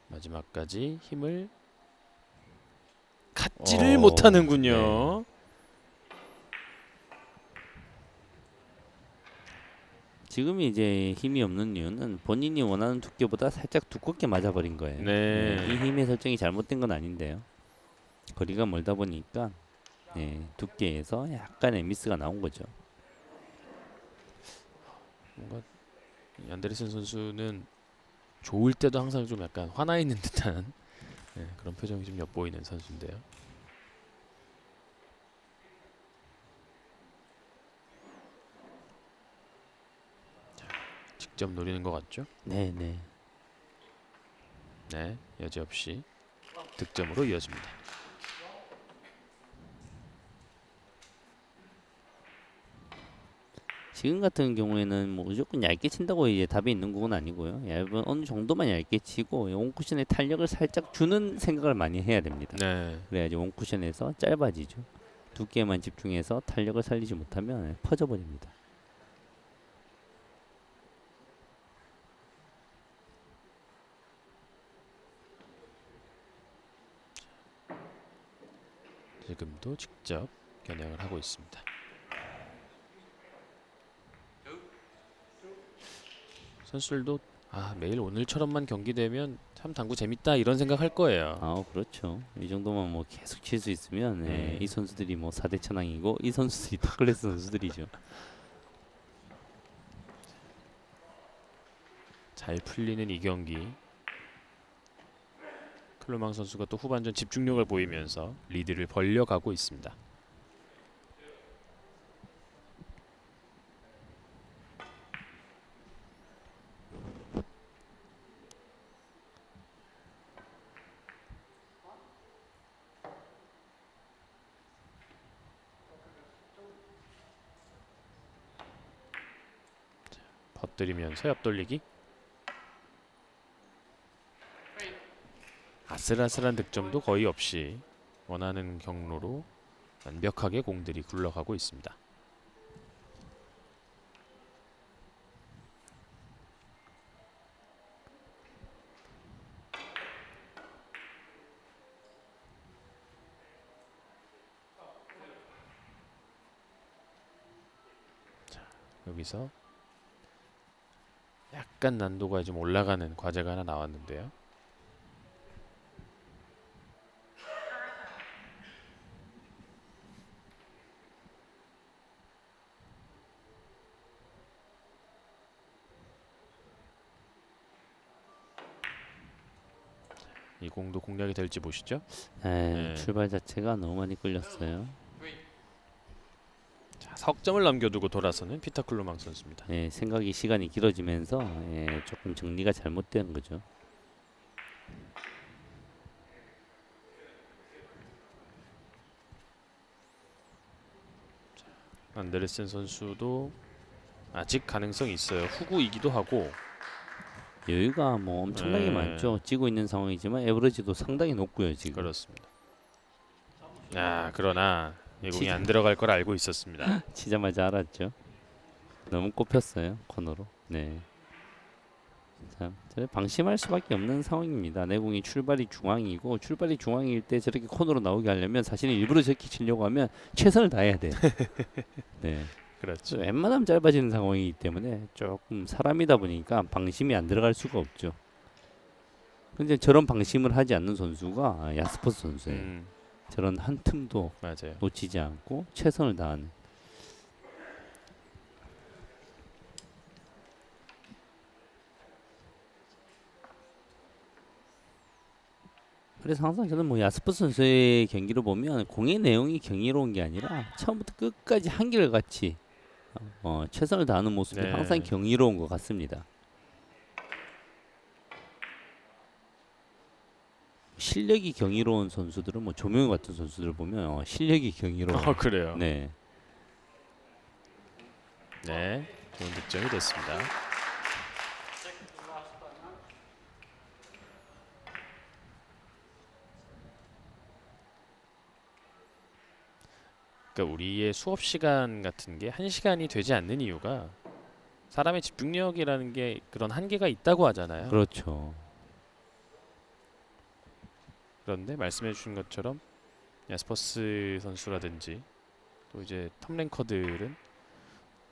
마지막까지 힘을 갖지를 못하는군요. 지금 이제 힘이 없는 이유는 본인이 원하는 두께보다 살짝 두껍게 맞아버린 거예요. 네. 이 힘의 설정이 잘못된 건 아닌데요. 거리가 멀다 보니까 두께에서 약간의 미스가 나온 거죠. 뭔가 이 안데르센 선수는 좋을 때도 항상 좀 약간 화나 있는 듯한 그런 표정이 좀 엿보이는 선수인데요. 자, 직접 노리는 것 같죠? 네네. 네, 여지없이 득점으로 이어집니다. 지금 같은 경우에는 뭐 무조건 얇게 친다고 이제 답이 있는 건 아니고요. 얇은 어느 정도만 얇게 치고 원쿠션에 탄력을 살짝 주는 생각을 많이 해야 됩니다. 네, 그래야지 원쿠션에서 짧아지죠. 두께만 집중해서 탄력을 살리지 못하면 퍼져버립니다. 지금도 직접 겨냥을 하고 있습니다. 선수들도 매일 오늘처럼만 경기되면 참 당구 재밌다 이런 생각할 거예요. 그렇죠. 이 정도만 뭐 계속 칠 수 있으면 네. 이 선수들이 뭐 4대 천왕이고 이 선수들이 탑클래스 선수들이죠. 잘 풀리는 이 경기. 클로망 선수가 또 후반전 집중력을 보이면서 리드를 벌려가고 있습니다. 버뜨리면서 옆돌리기. 아슬아슬한 득점도 거의 없이 원하는 경로로 완벽하게 공들이 굴러가고 있습니다. 자, 여기서 약간 난도가 좀 올라가는 과제가 하나 나왔는데요. 이 공도 공략이 될지 보시죠. 네. 출발 자체가 너무 많이 끌렸어요. 자, 석점을 남겨두고 돌아서는 피터 클루망 선수입니다. 생각이 시간이 길어지면서 조금 정리가 잘못된 거죠. 안데르센 선수도 아직 가능성이 있어요. 후구이기도 하고. 여유가 뭐 엄청나게 네. 많죠. 지고 있는 상황이지만 에버리지도 상당히 높고요 지금. 그렇습니다. 그러나 이 공이 치자. 안 들어갈 걸 알고 있었습니다. 치자마자 알았죠. 너무 꼽혔어요 코너로. 네. 참 방심할 수밖에 없는 상황입니다. 내공이 출발이 중앙이고 출발이 중앙일 때 저렇게 코너로 나오게 하려면 사실은 일부러 저렇게 치려고 하면 최선을 다해야 돼요. 네. 그렇죠. 웬만하면 짧아지는 상황이기 때문에 조금 사람이다 보니까 방심이 안 들어갈 수가 없죠. 근데 저런 방심을 하지 않는 선수가 야스퍼스 선수예요. 저런 한 틈도 맞아요. 놓치지 않고 최선을 다하는. 그래서 항상 저는 뭐 야스퍼스 선수의 경기를 보면 공의 내용이 경이로운 게 아니라 처음부터 끝까지 한결같이 최선을 다하는 모습이 네. 항상 경이로운 것 같습니다. 실력이 경이로운 선수들은 뭐 조명우 같은 선수들 보면 실력이 경이로워. 그래요. 네. 네, 좋은 득점이 됐습니다. 그러니까 우리의 수업 시간 같은 게 1시간이 되지 않는 이유가 사람의 집중력이라는 게 그런 한계가 있다고 하잖아요. 그렇죠. 그런데 말씀해 주신 것처럼 야스퍼스 선수라든지 또 이제 탑랭커들은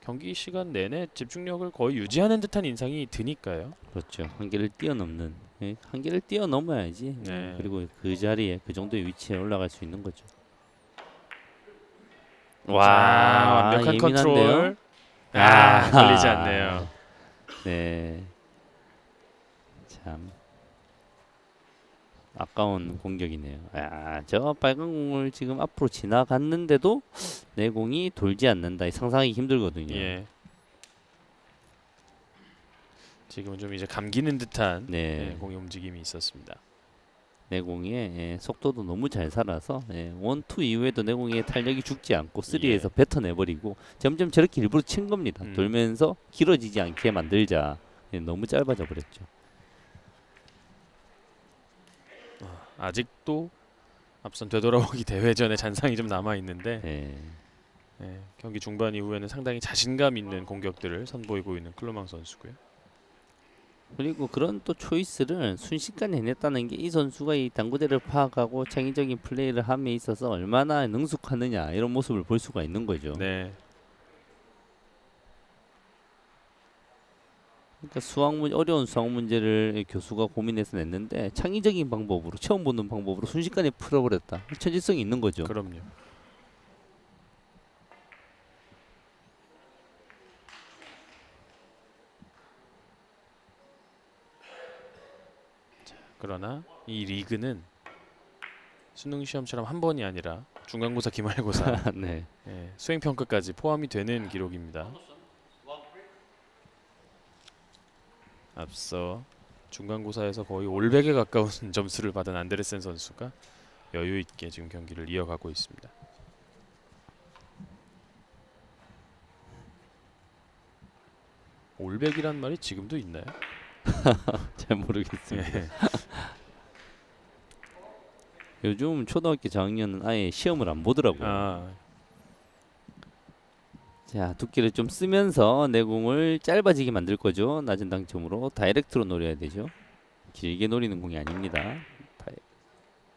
경기 시간 내내 집중력을 거의 유지하는 듯한 인상이 드니까요. 그렇죠. 한계를 뛰어넘는. 한계를 뛰어넘어야지. 네. 그리고 그 자리에 그 정도의 위치에 올라갈 수 있는 거죠. 자, 완벽한 예민한데요? 컨트롤. 걸리지 않네요. 네. 참 아까운 공격이네요. 저 빨간 공을 지금 앞으로 지나갔는데도 내 공이 돌지 않는다. 상상하기 힘들거든요. 예. 지금은 좀 이제 감기는 듯한 네. 공의 움직임이 있었습니다. 내 공의 속도도 너무 잘 살아서 1, 2 이후에도 내 공의 탄력이 죽지 않고 3에서 뱉어내버리고 점점 저렇게 일부러 친 겁니다. 돌면서 길어지지 않게 만들자. 너무 짧아져 버렸죠. 아직도 앞선 되돌아오기 대회전의 잔상이 좀 남아 있는데 경기 중반 이후에는 상당히 자신감 있는 공격들을 선보이고 있는 클루망 선수고요. 그리고 그런 또 초이스를 순식간에 해냈다는 게 이 선수가 이 당구대를 파악하고 창의적인 플레이를 함에 있어서 얼마나 능숙하느냐 이런 모습을 볼 수가 있는 거죠. 네. 그러니까 어려운 수학 문제를 교수가 고민해서 냈는데 창의적인 방법으로 처음 보는 방법으로 순식간에 풀어버렸다. 천재성이 있는 거죠. 그럼요. 그러나 이 리그는 수능 시험처럼 한 번이 아니라 중간고사, 기말고사, 네. 수행 평가까지 포함이 되는 기록입니다. 앞서 중간고사에서 거의 올백에 가까운 점수를 받은 안데르센 선수가 여유 있게 지금 경기를 이어가고 있습니다. 올백이란 말이 지금도 있나요? 잘 모르겠습니다. 요즘 초등학교 저학년은 아예 시험을 안 보더라고요. 아, 자, 두께를 좀 쓰면서 내공을 짧아지게 만들 거죠. 낮은 당점으로 다이렉트로 노려야 되죠. 길게 노리는 공이 아닙니다.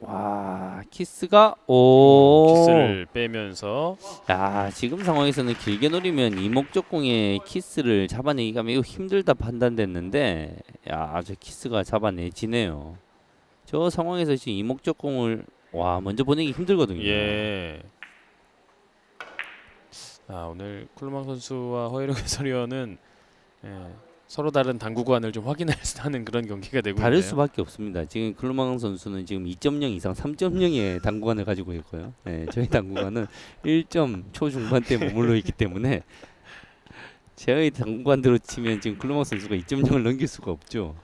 와, 키스가 키스를 빼면서 야, 지금 상황에서는 길게 노리면 이목적 공에 키스를 잡아내기가 매우 힘들다 판단됐는데, 야, 저 키스가 잡아내지네요. 저 상황에서 지금 이목적 공을 먼저 보내기 힘들거든요. 예. 오늘 쿨루망 선수와 허일영 해설위원은 서로 다른 당구관을 좀 확인하는 그런 경기가 되고 다를 있네요. 수밖에 없습니다. 지금 클루망 선수는 지금 2.0 이상 3.0의 당구관을 가지고 있고요. 저희 당구관은 1점 초중반대 머물러 있기 때문에 저희 당구관대로 치면 지금 클루망 선수가 2.0을 넘길 수가 없죠.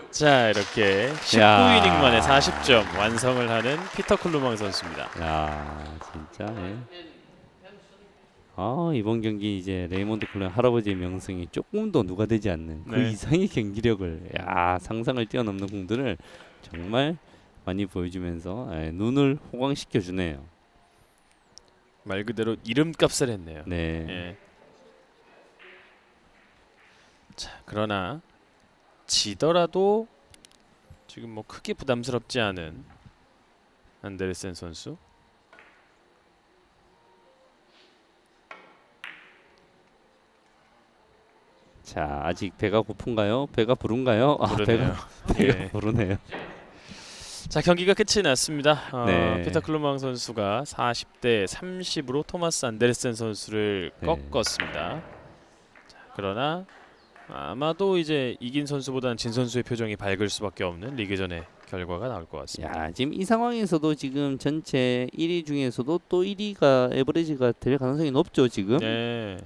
자, 이렇게 19이닝 만에 40점 완성을 하는 피터 쿨루망 선수입니다. 야, 진짜. 이번 경기 이제 레이몬드 클루망 할아버지의 명성이 조금 더 누가되지 않는 그 네. 이상의 경기력을, 상상을 뛰어넘는 공들을 정말 많이 보여주면서 눈을 호강시켜 주네요. 말 그대로 이름값을 했네요. 네. 예. 자, 그러나 지더라도 지금 뭐 크게 부담스럽지 않은 안데르센 선수. 자, 아직 배가 고픈가요? 배가 부른가요? 그러네요. 배가 예. 부르네요. 자, 경기가 끝이 났습니다. 네. 피터 클루망 선수가 40대 30으로 토마스 안데르센 선수를 네. 꺾었습니다. 자, 그러나 아마도 이제 이긴 선수보다는 진 선수의 표정이 밝을 수밖에 없는 리그전의 결과가 나올 것 같습니다. 야, 지금 이 상황에서도 지금 전체 1위 중에서도 또 1위가 에버리지가 될 가능성이 높죠, 지금. 네.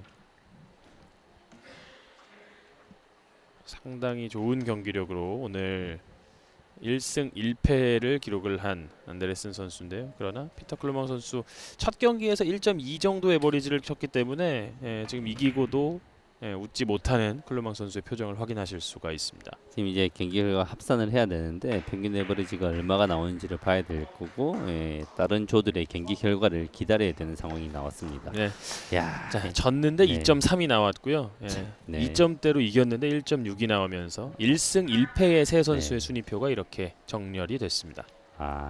상당히 좋은 경기력으로 오늘 1승 1패를 기록을 한 안데르센 선수인데요. 그러나 피터 클루망 선수 첫 경기에서 1.2 정도 에버리지를 쳤기 때문에 지금 이기고도 웃지 못하는 클루망 선수의 표정을 확인하실 수가 있습니다. 지금 이제 경기 결과 합산을 해야 되는데 평균 에버리지가 얼마가 나오는지를 봐야 될 거고, 다른 조들의 경기 결과를 기다려야 되는 상황이 나왔습니다. 네. 야, 자, 졌는데 네. 2.3이 나왔고요. 네. 2점대로 이겼는데 1.6이 나오면서 1승 1패의 세 선수의 네. 순위표가 이렇게 정렬이 됐습니다.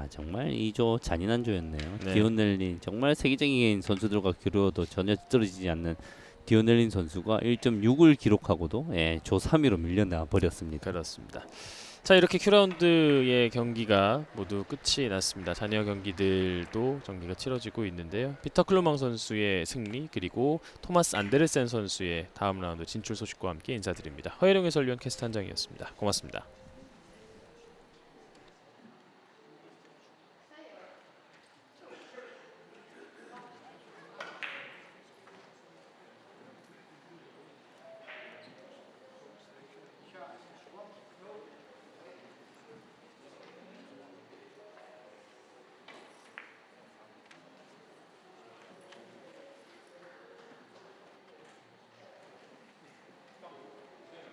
정말 이 조 잔인한 조였네요. 네. 디오넬린 정말 세계적인 선수들과 겨루어도 전혀 떨어지지 않는 디오넬린 선수가 1.6을 기록하고도 조 3위로 밀려나 버렸습니다. 그렇습니다. 자, 이렇게 큐라운드의 경기가 모두 끝이 났습니다. 잔여 경기들도 경기가 치러지고 있는데요. 피터 클루망 선수의 승리 그리고 토마스 안데르센 선수의 다음 라운드 진출 소식과 함께 인사드립니다. 허예룡 해설위원 캐스트 한장이었습니다. 고맙습니다.